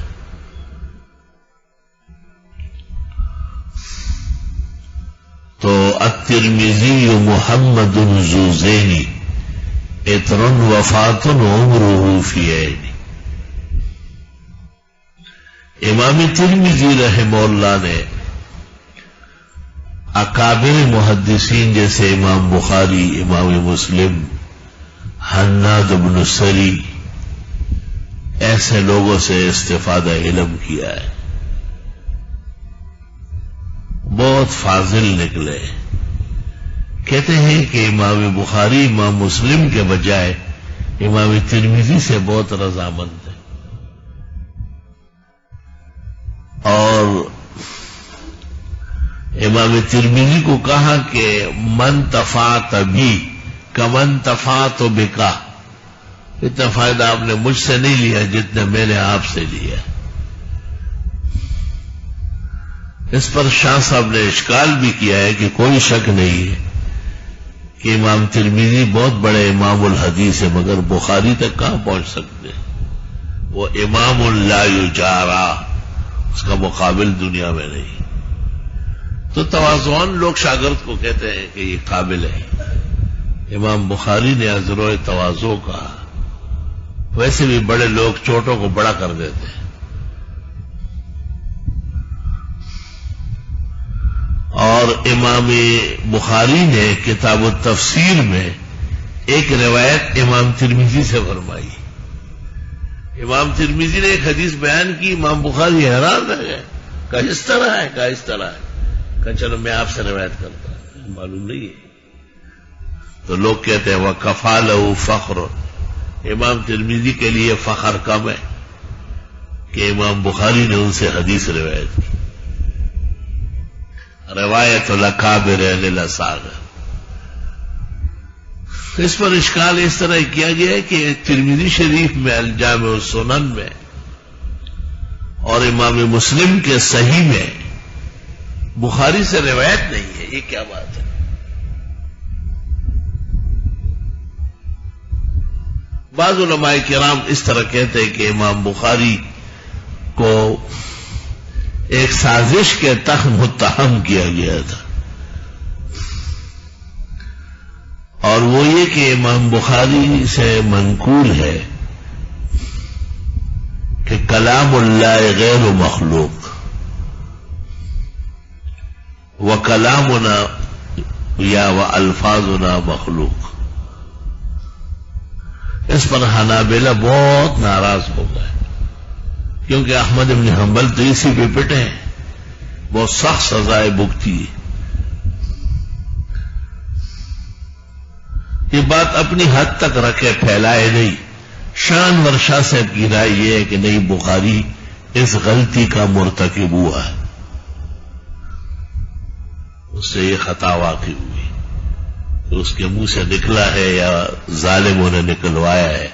[SPEAKER 1] تو الترمذی محمد ذو زینی عطر وفات عمرہ فی عینی. امام ترمذی رحمہ اللہ نے اکابر محدثین جیسے امام بخاری، امام مسلم، حناد بن سری ایسے لوگوں سے استفادہ علم کیا ہے. بہت فاضل نکلے. کہتے ہیں کہ امام بخاری امام مسلم کے بجائے امام ترمذی سے بہت رضامند ہے. اور امام ترمذی کو کہا کہ من تفاعت بی کمن تفاعت بکا. اتنا فائدہ آپ نے مجھ سے نہیں لیا جتنا میں نے آپ سے لیا. اس پر شاہ صاحب نے اشکال بھی کیا ہے کہ کوئی شک نہیں ہے کہ امام ترمذی بہت بڑے امام الحدیث ہے، مگر بخاری تک کہاں پہنچ سکتے. وہ امام لا یجارا، اس کا مقابل دنیا میں نہیں. تو تواضعان لوگ شاگرد کو کہتے ہیں کہ یہ قابل ہے. امام بخاری نے عذر تواضع کہا. ویسے بھی بڑے لوگ چھوٹوں کو بڑا کر دیتے ہیں. اور امام بخاری نے کتاب التفسیر میں ایک روایت امام ترمذی سے فرمائی. امام ترمذی نے ایک حدیث بیان کی، امام بخاری حیران رہ گئے. کہا اس طرح ہے، کہا اس طرح ہے. کہا چلو میں آپ سے روایت کرتا ہوں. معلوم نہیں ہے. تو لوگ کہتے ہیں وَكَفَى لَهُ فَخْرٌ. امام ترمذی کے لیے فخر کم ہے کہ امام بخاری نے ان سے حدیث روایت کی. روایت الاکابر للاساغر. اس پر اشکال اس طرح کیا گیا ہے کہ ترمذی شریف میں الجامع السنن میں اور امام مسلم کے صحیح میں بخاری سے روایت نہیں ہے. یہ کیا بات ہے؟ بعض علماء کرام اس طرح کہتے ہیں کہ امام بخاری کو ایک سازش کے تحت متہم کیا گیا تھا، اور وہ یہ کہ امام بخاری سے منقول ہے کہ کلام اللہ غیر مخلوق وکلامنا یا والفاظنا مخلوق. اس پر حنابلہ بہت ناراض ہو گئے، کیونکہ احمد بن حنبل تو اسی پہ پٹے ہیں. بہت سخت سزائے بھگتی. یہ بات اپنی حد تک رکھے، پھیلائے نہیں. شان ورشا صاحب کی رائے یہ ہے کہ نہیں، بخاری اس غلطی کا مرتکب ہوا ہے، اس سے یہ خطا واقع ہوئی، اس کے منہ سے نکلا ہے یا ظالموں نے نکلوایا ہے.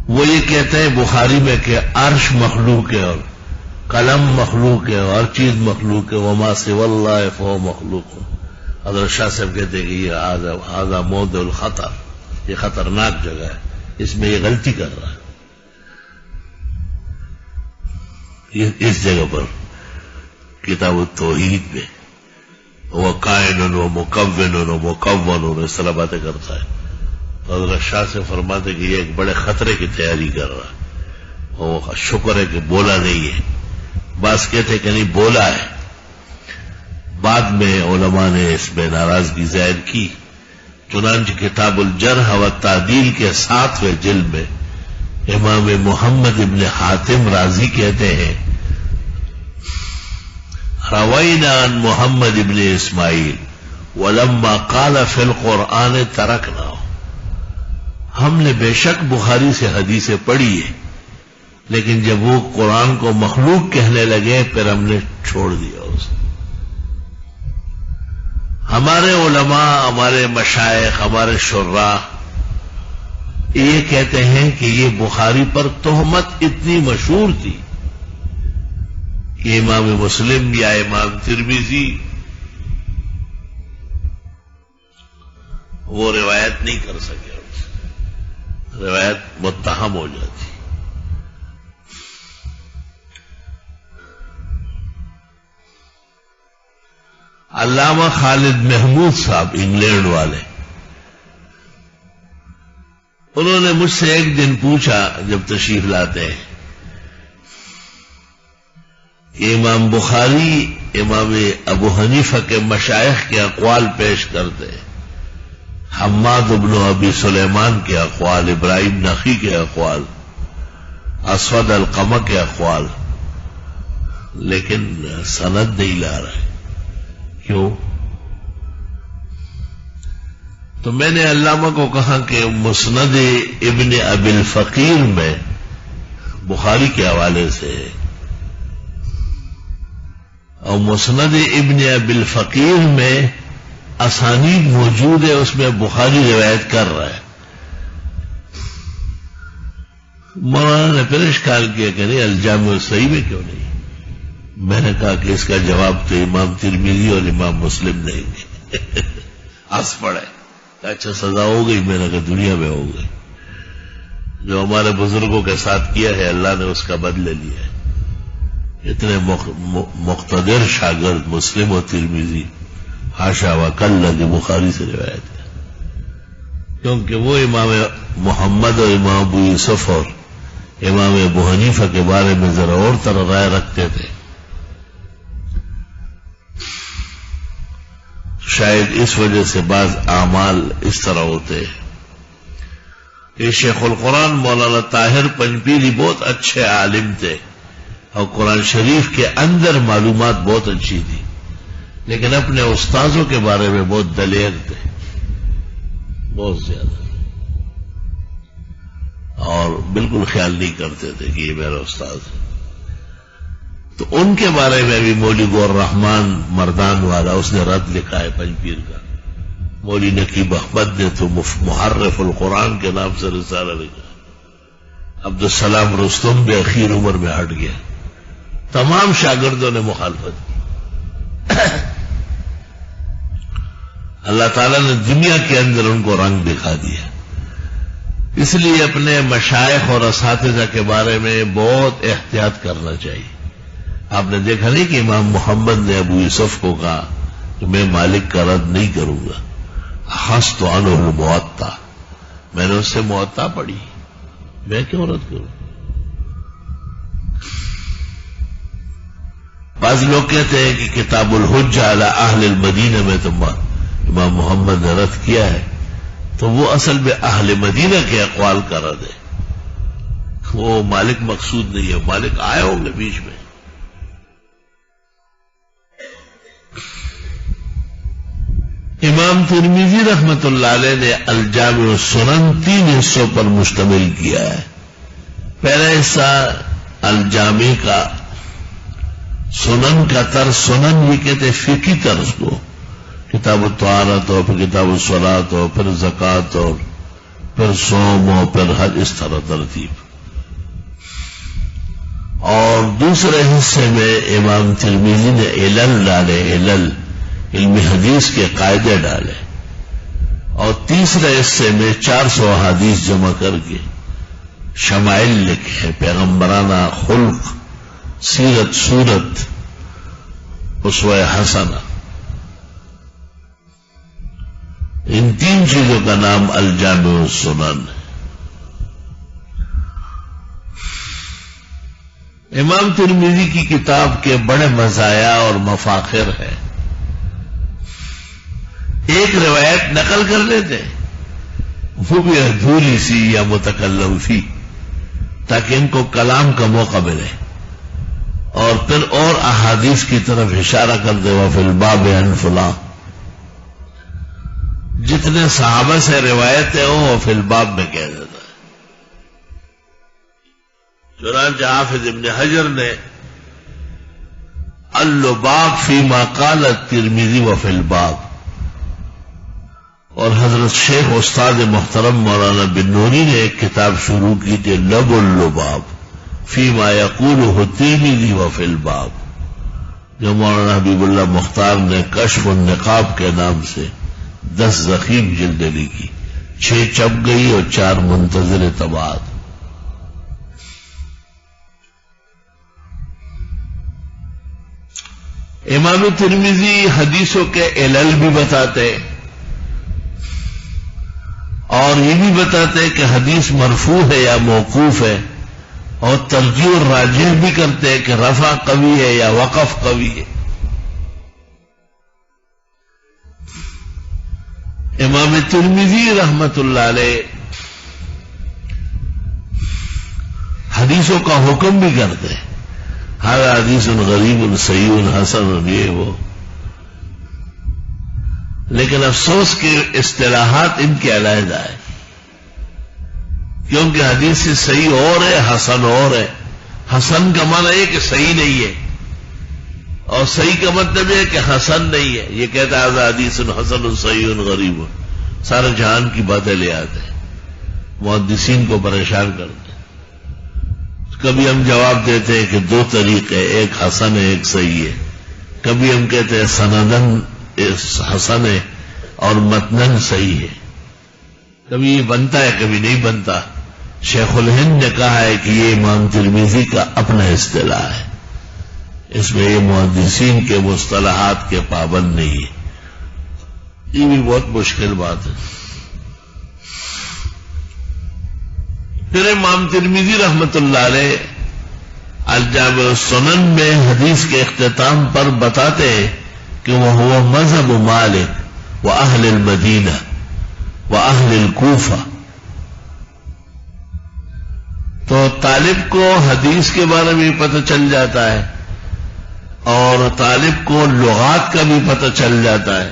[SPEAKER 1] وہ یہ کہتے ہیں بخاری میں کہ عرش مخلوق ہے اور قلم مخلوق ہے اور ہر چیز مخلوق ہے. وما سوى الله فهو مخلوق. حضرت شاہ صاحب کہتے ہیں کہ یہ هذا موضع الخطر، یہ خطرناک جگہ ہے، اس میں یہ غلطی کر رہا ہے. اس جگہ پر کتاب التوحید میں وہ کائن و مکون و مکون اس طرح باتیں کرتا ہے. حضرت شاہ سے فرماتے کہ یہ ایک بڑے خطرے کی تیاری کر رہا ہے. وہ شکر ہے کہ بولا نہیں ہے. بعض کہتے کہ نہیں بولا ہے. بعد میں علماء نے اس میں ناراضگی ظاہر کی. چنانچہ کتاب الجرح و تعدیل کے 7ویں جلد میں امام محمد ابن حاتم رازی کہتے ہیں روینا عن محمد ابن اسماعیل ولما قال فی القرآن ترکنا. ہم نے بے شک بخاری سے حدیثیں پڑھی ہے لیکن جب وہ قرآن کو مخلوق کہنے لگے پھر ہم نے چھوڑ دیا اسے. ہمارے علماء، ہمارے مشائخ، ہمارے شراح یہ کہتے ہیں کہ یہ بخاری پر تہمت اتنی مشہور تھی کہ امام مسلم یا امام ترمذی وہ روایت نہیں کر سکے. روایت متہم ہو جاتی. علامہ خالد محمود صاحب انگلینڈ والے، انہوں نے مجھ سے ایک دن پوچھا جب تشریف لاتے ہیں کہ امام بخاری امام ابو حنیفہ کے مشائخ کے اقوال پیش کرتے ہیں، حماد بن ابی سلیمان کے اقوال، ابراہیم نخی کے اقوال، اسود القمہ کے اقوال، لیکن سند نہیں لا رہے. کیوں؟ تو میں نے علامہ کو کہا کہ مسند ابن ابی الفقیر میں بخاری کے حوالے سے اور مسند ابن ابی الفقیر میں اسانید موجود ہے، اس میں بخاری روایت کر رہا ہے. مولانا نے پھر اشکال کیا کہ نہیں الجامع الصحیح میں کیوں نہیں؟ میں نے کہا کہ اس کا جواب تو امام ترمذی اور امام مسلم دیں گے. ہنس پڑے. اچھا سزا ہو گئی؟ میں نے کہا دنیا میں ہو گئی. جو ہمارے بزرگوں کے ساتھ کیا ہے اللہ نے اس کا بدلہ لیا ہے. اتنے مقتدر شاگرد مسلم و ترمذی حاشا وکلا بخاری سے روایت ہے، کیونکہ وہ امام محمد اور امام ابو یوسف اور امام ابو حنیفہ کے بارے میں ذرا اور طرح رائے رکھتے تھے. شاید اس وجہ سے بعض اعمال اس طرح ہوتے ہیں. یہ شیخ القرآن مولانا طاہر پنجپیری بہت اچھے عالم تھے اور قرآن شریف کے اندر معلومات بہت اچھی تھی، لیکن اپنے استاذوں کے بارے میں بہت دلیر تھے، بہت زیادہ، اور بالکل خیال نہیں کرتے تھے کہ یہ میرا استاذ ہے. تو ان کے بارے میں بھی مولوی گور رحمان مردان والا اس نے رد لکھا ہے پنجپیر کا. مولوی نقیب احمد نے تو محرف القرآن کے نام سے رسالہ لکھا. عبدالسلام رستم بھی اخیر عمر میں ہٹ گیا. تمام شاگردوں نے مخالفت کی. اللہ تعالیٰ نے دنیا کے اندر ان کو رنگ دکھا دیا. اس لیے اپنے مشائخ اور اساتذہ کے بارے میں بہت احتیاط کرنا چاہیے. آپ نے دیکھا نہیں کہ امام محمد نے ابو یوسف کو کہا کہ میں مالک کا رد نہیں کروں گا. اخذت عنہ الموطا، میں نے اس سے موطا پڑھی، میں کیوں رد کروں؟ بعض لوگ کہتے ہیں کہ کتاب الحجہ علی اہل المدینہ میں تو امام محمد نے رد کیا ہے، تو وہ اصل میں اہل مدینہ کے اقوال کا رد ہے. وہ مالک مقصود نہیں ہے. مالک آئے ہوں گے بیچ میں. امام ترمذی رحمت اللہ علیہ نے الجامع السنن 3 حصوں پر مشتمل کیا ہے. پہلا حصہ الجامع کا، سنن کا طرز، سنن یہ کہتے فقہی طرز کو، کتاب الطہارت اور پھر کتاب الصلاۃ اور پھر زکوٰۃ اور پھر صوم اور پھر حج، اس طرح ترتیب. اور دوسرے حصے میں امام ترمذی نے علل ڈالے، علل علم حدیث کے قاعدے ڈالے. اور تیسرے حصے میں 400 احادیث جمع کر کے شمائل لکھے، پیغمبرانہ خلق، سیرت، صورت، اسوہ حسنہ. ان تین چیزوں کا نام الجامع السنن ہے۔ امام ترمذی کی کتاب کے بڑے مزایا اور مفاخر ہیں۔ ایک روایت نقل کر لیتے وہ بھی ادھوری سی یا متکلم فی، تاکہ ان کو کلام کا موقع ملے، اور پھر اور احادیث کی طرف اشارہ کر دے وفی الباب عن فلاں، جتنے صحابہ سے روایتیں ہوں وفی الباب میں کہہ دیتا ہے۔ چنانچہ حافظ ابن حجر نے اللباب فیما قال الترمذی وفی الباب، اور حضرت شیخ استاد محترم مولانا بن نوری نے ایک کتاب شروع کی تھی لب اللباب فیما یقولہ الترمذی وفی الباب، جو مولانا حبیب اللہ مختار نے کشف النقاب کے نام سے 10 ضخیم جلدیں لکھی، 6 چپ گئی اور 4 منتظر طباعت۔ امام ترمذی حدیثوں کے علل بھی بتاتے اور یہ بھی بتاتے کہ حدیث مرفوع ہے یا موقوف ہے، اور ترجیح اور راجح بھی کرتے کہ رفع قوی ہے یا وقف قوی ہے۔ امام ترمذی رحمت اللہ علیہ حدیثوں کا حکم بھی کرتے ہیں، ہر حدیث غریب صحیح حسن یہ وہ، لیکن افسوس کہ اصطلاحات ان کے علیحدہ ہے، کیونکہ حدیث سے صحیح اور ہے حسن اور ہے۔ حسن کا معنی ہے کہ صحیح نہیں ہے، اور صحیح کا مطلب ہے کہ حسن نہیں ہے۔ یہ کہتا ہے حدیث حسن صحیح غریب، سارے جہان کی باتیں لے آتے ہیں، محدثین کو پریشان کرتے ہیں۔ کبھی ہم جواب دیتے ہیں کہ 2 طریقے، ایک حسن ہے ایک صحیح ہے۔ کبھی ہم کہتے ہیں سندن حسن ہے اور متنن صحیح ہے۔ کبھی یہ بنتا ہے کبھی نہیں بنتا۔ شیخ الہند نے کہا ہے کہ یہ امام ترمذی کا اپنا اصطلاح ہے، اس میں یہ محدثین کے مصطلحات کے پابند نہیں ہے۔ یہ بھی بہت مشکل بات ہے۔ پھر امام ترمذی رحمت اللہ علیہ الجامع السنن میں حدیث کے اختتام پر بتاتے ہیں کہ وہ مذہب مالک و اہل المدینہ و اہل الکوفہ۔ تو طالب کو حدیث کے بارے میں پتہ چل جاتا ہے، اور طالب کو لغات کا بھی پتہ چل جاتا ہے،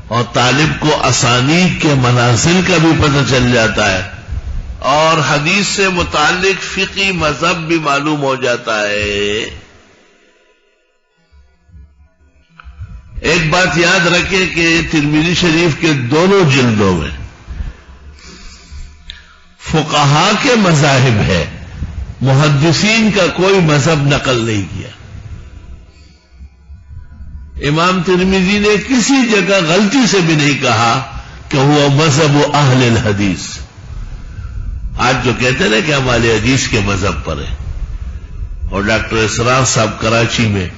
[SPEAKER 1] اور طالب کو اسانید کے منازل کا بھی پتہ چل جاتا ہے، اور حدیث سے متعلق فقہی مذہب بھی معلوم ہو جاتا ہے۔ ایک بات یاد رکھیں کہ ترمذی شریف کے دونوں جلدوں میں فقہا کے مذاہب ہے، محدثین کا کوئی مذہب نقل نہیں کیا۔ امام ترمذی نے کسی جگہ غلطی سے بھی نہیں کہا کہ وہ مذہب اہل الحدیث۔ آج جو کہتے ہیں نا کہ ہم اہل حدیث کے مذہب پر ہیں، اور ڈاکٹر اسرار صاحب کراچی میں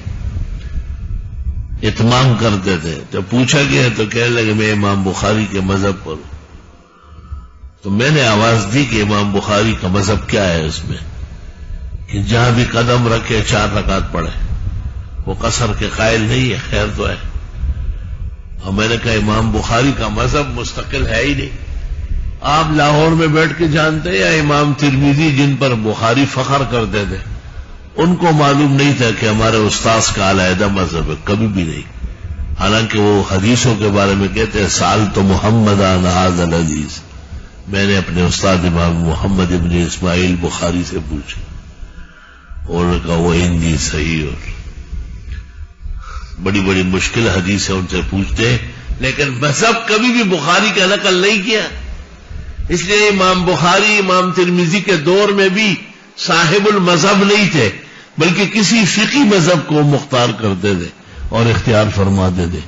[SPEAKER 1] اتمام کرتے تھے، تو پوچھا گیا تو کہنے لگے میں امام بخاری کے مذہب پر ہوں۔ تو میں نے آواز دی کہ امام بخاری کا مذہب کیا ہے اس میں، کہ جہاں بھی قدم رکھے 4 رکعت پڑھے، وہ قصر کے قائل نہیں ہے، خیر تو ہے۔ اور میں نے کہا امام بخاری کا مذہب مستقل ہے ہی نہیں۔ آپ لاہور میں بیٹھ کے جانتے یا امام ترمذی جن پر بخاری فخر کرتے تھے، ان کو معلوم نہیں تھا کہ ہمارے استاذ کا علیحدہ مذہب ہے؟ کبھی بھی نہیں۔ حالانکہ وہ حدیثوں کے بارے میں کہتے ہیں سال تو محمد عن ھذا الحدیث، میں نے اپنے استاد امام محمد ابن اسماعیل بخاری سے پوچھا، اور کہا وہ ہندی صحیح، اور بڑی بڑی مشکل حدیث ہے ان سے پوچھتے ہیں، لیکن مذہب کبھی بھی بخاری کا نقل نہیں کیا۔ اس لیے امام بخاری امام ترمذی کے دور میں بھی صاحب المذہب نہیں تھے، بلکہ کسی فقہی مذہب کو مختار کرتے تھے اور اختیار فرماتے تھے۔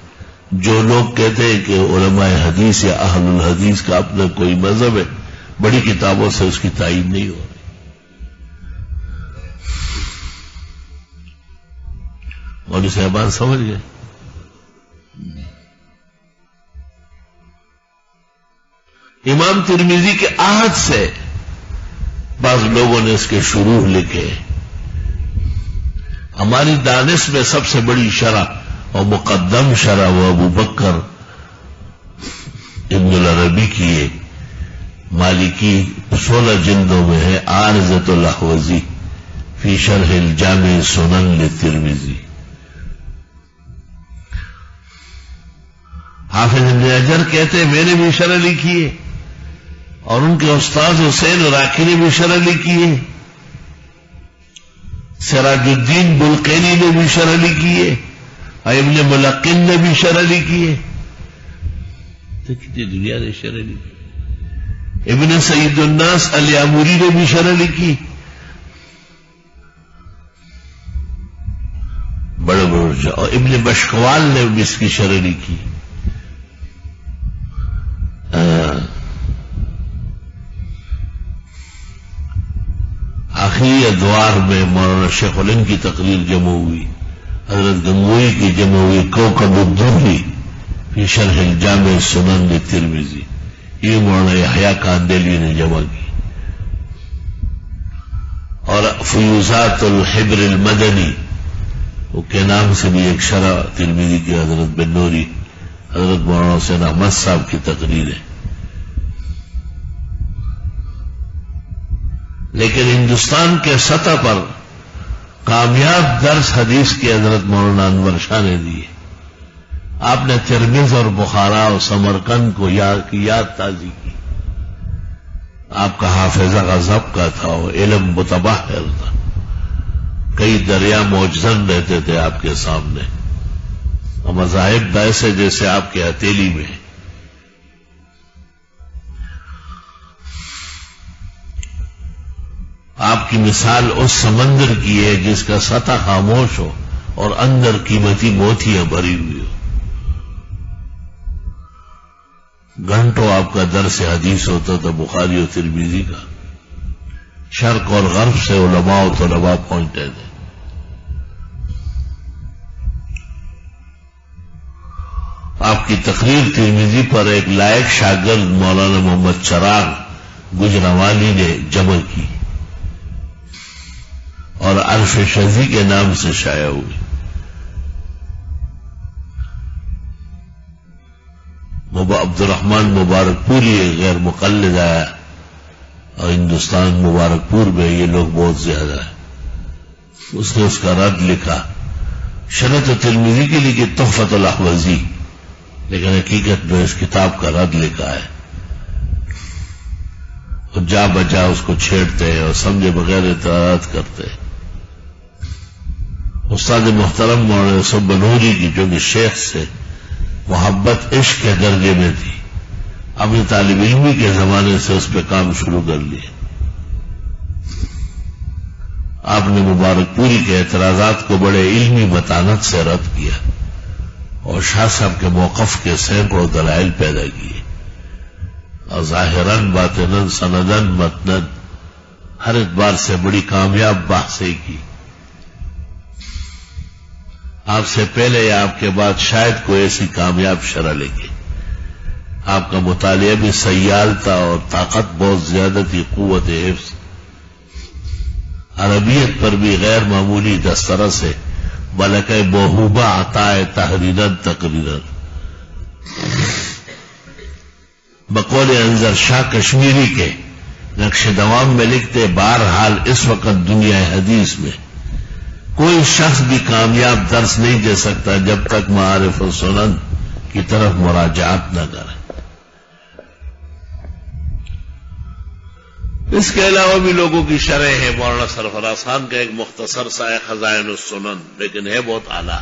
[SPEAKER 1] جو لوگ کہتے ہیں کہ علماء حدیث یا اہل الحدیث کا اپنا کوئی مذہب ہے، بڑی کتابوں سے اس کی تائید نہیں ہو رہی۔ مولوی صاحبان سمجھ گئے؟ امام ترمذی کے عہد سے بعض لوگوں نے اس کے شروح لکھے. ہماری دانش میں سب سے بڑی شرح اور مقدم شرح وہ ابو بکر ابن العربی کی ہے، مالکی 16 جلدوں میں ہے، عارضۃ الاحوزی فی شرح الجامع سنن للترمذی. حافظ ابن حجر کہتے ہیں میں نے بھی شرح لکھی ہے، اور ان کے استاد حسین راکی نے بھی شرح لکھی ہے، سراج الدین بلقینی نے بھی شرح لکھی ہے، اور ابن ملقن نے بھی شرح لکھی ہے. تو کتنی دنیا نے شرح لکھی. ابن سعید الناس الیاموری نے بھی شرح لکھی. بڑے بڑے، اور ابن بشکوال نے بھی اس کی شرح لکھی. آخری ادوار میں مولانا شیخ الہند کی تقریر جمع ہوئی، حضرت گنگوئی کی جمع ہوئی کوكب الدری فی شرح الجامع سنن للترمذی، یہ مولانا یحییٰ کاندیلی نے جمع کی. اور فیوزات الحبر المدنی وہ کے نام سے بھی ایک شرح ترمذی کی حضرت بن نوری حضرت مولانا حسین احمد صاحب کی تقریر ہے. لیکن ہندوستان کے سطح پر کامیاب درس حدیث کی حضرت مولانا انور شاہ نے دی. آپ نے ترمذ اور بخارا اور سمرقند کو یاد تازی کی. آپ کا حافظہ غضب کا تھا، وہ علم متبحر تھا، کئی دریا موجزن رہتے تھے آپ کے سامنے، اور مذاہب ایسے جیسے آپ کے ہتھیلی میں. آپ کی مثال اس سمندر کی ہے جس کا سطح خاموش ہو اور اندر قیمتی موتیاں بھری ہوئی ہو. گھنٹوں آپ کا درس حدیث ہوتا تھا بخاری و ترمذی کا. شرق اور غرب سے علماء و طلباء پہنچتے تھے. آپ کی تقریر ترمذی پر ایک لائق شاگرد مولانا محمد چراغ گجرانوالی نے جمع کی اور عرف شذی کے نام سے شائع ہوئی. عبد الرحمن مبارک پوری غیر مقلد آیا، اور ہندوستان مبارک پور میں یہ لوگ بہت زیادہ ہیں. اس نے اس کا رد لکھا، شرح ترمذی کے لیے تحفۃ الاحوزی، لیکن حقیقت میں اس کتاب کا رد لکھا ہے. اور جا بجا اس کو چھیڑتے ہیں اور سمجھے بغیر اعتراض کرتے ہیں. استاد محترم مولانا یوسف بنوری کی جو کہ شیخ سے محبت عشق کے درجے میں تھی، اپنی طالب علمی کے زمانے سے اس پہ کام شروع کر لیے. آپ نے مبارک پوری کے اعتراضات کو بڑے علمی متانت سے رد کیا اور شاہ صاحب کے موقف کے سینکڑوں دلائل پیدا کیے، اور ظاہراً باطناً سنداً متناً ہر اعتبار سے بڑی کامیاب بحثیں کی. آپ سے پہلے یا آپ کے بعد شاید کوئی ایسی کامیاب شرح لکھے. آپ کا مطالعہ بھی سیال تھا اور طاقت بہت زیادہ تھی، قوت حفظ، عربیت پر بھی غیر معمولی دسترس سے بلکہ بہوبہ عطائے تحریراً تقریراً. بقول انظر شاہ کشمیری کے نقش دوام میں لکھتے، بہرحال اس وقت دنیا حدیث میں کوئی شخص بھی کامیاب درس نہیں دے سکتا جب تک معارف و سنن کی طرف مراجعات نہ کرے. اس کے علاوہ بھی لوگوں کی شرح ہے. مولانا سرفراز خان کا ایک مختصر سا ہے خزائن السنن، لیکن ہے بہت اعلیٰ.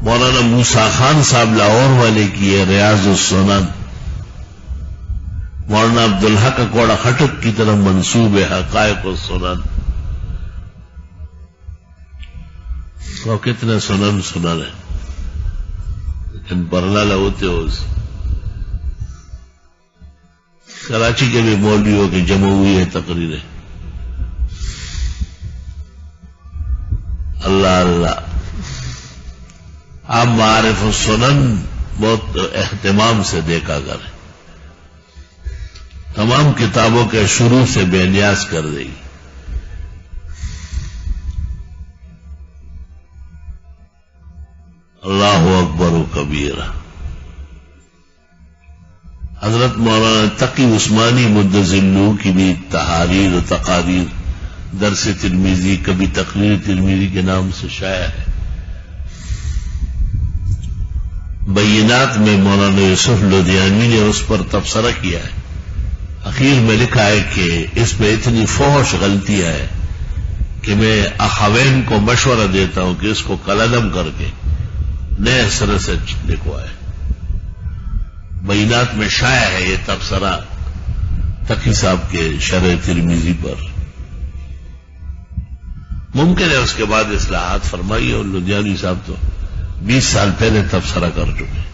[SPEAKER 1] مولانا موسیٰ خان صاحب لاہور والے کی ہے ریاض السنن. مولانا عبدالحق کوڑا خٹک کی طرف منسوب ہے حقائق السنن. تو کتنے سنن سنن ہیں، لیکن برلا ہوتے ہو. کراچی کے بھی مولویوں کی جمع ہوئی ہے تقریریں. اللہ اللہ. آپ معارف السنن بہت اہتمام سے دیکھا کریں. تمام کتابوں کے شروع سے بے نیاز کر دے گی. اللہ اکبر و کبیرہ. حضرت مولانا تقی عثمانی مدظلو کی بھی تحاریر و تقاریر درس ترمذی، کبھی تقریر ترمذی کے نام سے شائع ہے. بینات میں مولانا یوسف لدھیانوی نے اس پر تبصرہ کیا ہے. اخیر میں لکھا ہے کہ اس میں اتنی فحش غلطیاں ہیں کہ میں اخوین کو مشورہ دیتا ہوں کہ اس کو قلم کر کے نئے سرے سے لکھوائے. بینات میں شائع ہے یہ تبصرہ تقی صاحب کے شرح ترمذی پر. ممکن ہے اس کے بعد اصلاحات فرمائی، اور لدھیانوی صاحب تو 20 سال پہلے تبصرہ کر چکے.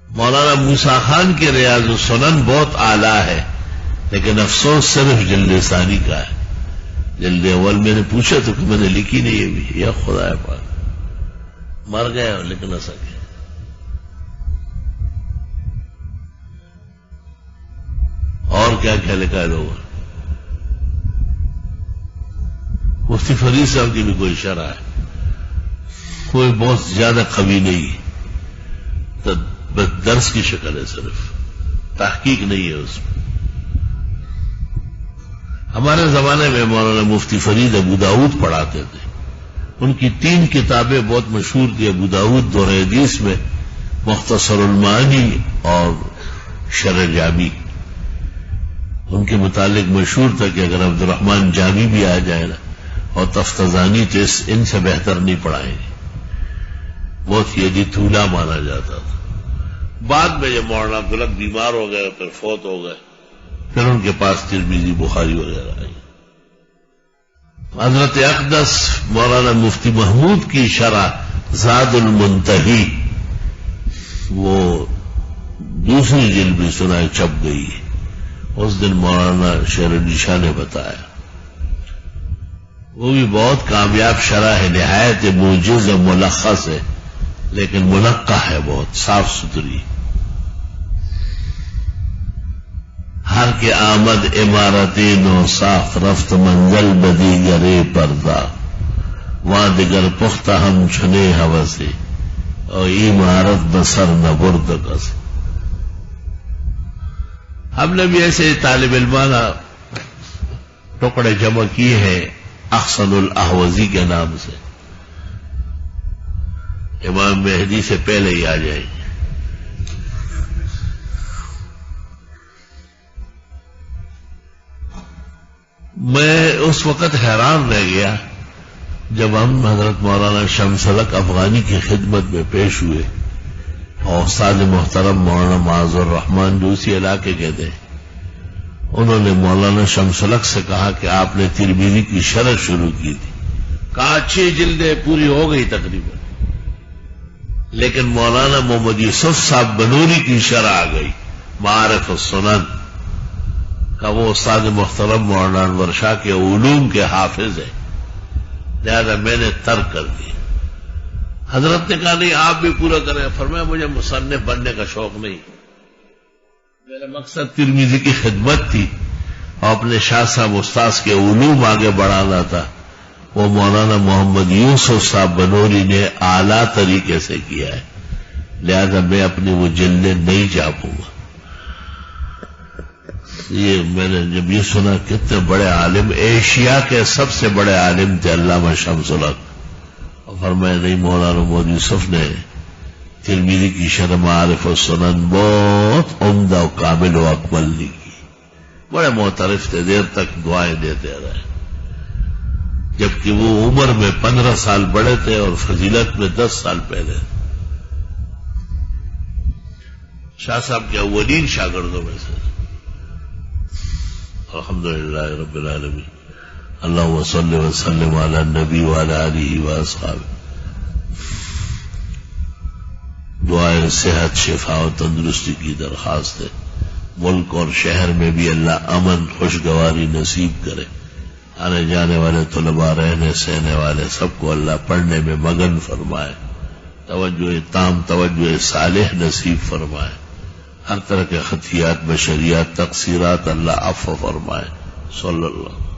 [SPEAKER 1] مولانا موسیٰ خان کے ریاض السنن بہت اعلیٰ ہے، لیکن افسوس صرف جلد ثانی کا ہے. جلد اول میں نے پوچھا تو کہ میں نے لکھی نہیں ہے بھی. یا خدا پاک، مر گئے اور لکھ نہ سکے. اور کیا کیا لکھا ہے لوگوں. مفتی فرید صاحب کی بھی کوئی شرح ہے، کوئی بہت زیادہ قوی نہیں، درس کی شکل ہے، صرف تحقیق نہیں ہے اس میں. ہمارے زمانے میں مولانا مفتی فرید ابو داؤد پڑھاتے تھے. ان کی 3 کتابیں بہت مشہور تھی. ابو داؤد دور حدیث میں مختصر المعانی اور شرح جامی. ان کے متعلق مشہور تھا کہ اگر عبد الرحمن جامی بھی آ جائے نا اور تفتزانی تو ان سے بہتر نہیں پڑھائیں گے. بہت یہ طولا مانا جاتا تھا. بعد میں جب مولانا عبدالحق بیمار ہو گئے، پھر فوت ہو گئے، پھر ان کے پاس ترمذی بخاری وغیرہ آئی. حضرت اقدس مولانا مفتی محمود کی شرح زاد المنتہی، وہ دوسری جلد بھی سنا چھپ گئی ہے. اس دن مولانا شیر علی شاہ نے بتایا. وہ بھی بہت کامیاب شرح ہے، نہایت موجز و ملخص ہے، لیکن منقح ہے، بہت صاف ستھری. ہر کے آمد عمارتی نو ساخت رفت منزل بدی گرے پردہ وہاں دیگر پختہ ہم چھنے ہوسے اور عمارت بسر نہ برد کس. ہم نے بھی ایسے طالب علمانہ ٹکڑے جمع کیے ہیں احسن الاحوزی کے نام سے. امام مہدی سے پہلے ہی آ جائیں گے. میں اس وقت حیران رہ گیا جب ہم حضرت مولانا شمس الحق افغانی کی خدمت میں پیش ہوئے، اور استاد محترم مولانا معاذ الرحمان جو اسی علاقے کے تھے، انہوں نے مولانا شمس الحق سے کہا کہ آپ نے ترمذی کی شرح شروع کی تھی. کہا 6 جلدیں پوری ہو گئی تقریباً، لیکن مولانا محمد یوسف صاحب بنوری کی شرح آ گئی معارف السنن کا. وہ استاد محترم مولانا انور شاہ کے علوم کے حافظ ہیں، لہذا میں نے ترک کر دیا. حضرت نے کہا نہیں آپ بھی پورا کریں. فرمایا مجھے مصنف بننے کا شوق نہیں، میرا مقصد ترمذی کی خدمت تھی اور اپنے شاہ صاحب استاذ کے علوم آگے بڑھانا تھا. وہ مولانا محمد یوسف صاحب بنوری نے اعلیٰ طریقے سے کیا ہے، لہذا میں اپنی وہ جلدیں نہیں چھاپوں گا. یہ میں نے جب یہ سنا کتنے بڑے عالم، ایشیا کے سب سے بڑے عالم تھے علامہ شمس الحق، اور فرمایا نہیں مولانا محمد یوسف نے ترمذی کی شرح معارف السنن بہت عمدہ و کامل و اکمل نہیں کی. بڑے معترف تھے، دیر تک دعائیں دیتے رہے، جبکہ وہ عمر میں 15 سال بڑے تھے اور فضیلت میں 10 سال پہلے. شاہ صاحب کے اولین شاگردوں میں سے. الحمدللہ رب العالمین. اللہم صلی وسلم علی النبی وعلی آلہ واصحابہ. دعائیں صحت، شفا و تندرستی کی درخواست ہے. ملک اور شہر میں بھی اللہ امن خوشگواری نصیب کرے. آنے جانے والے طلباء، رہنے سہنے والے سب کو اللہ پڑھنے میں مگن فرمائے. توجہ تام، توجہ صالح نصیب فرمائے. ہر طرح کے خطیات، بشریات، تقصیرات اللہ عفو فرمائے. صلی اللہ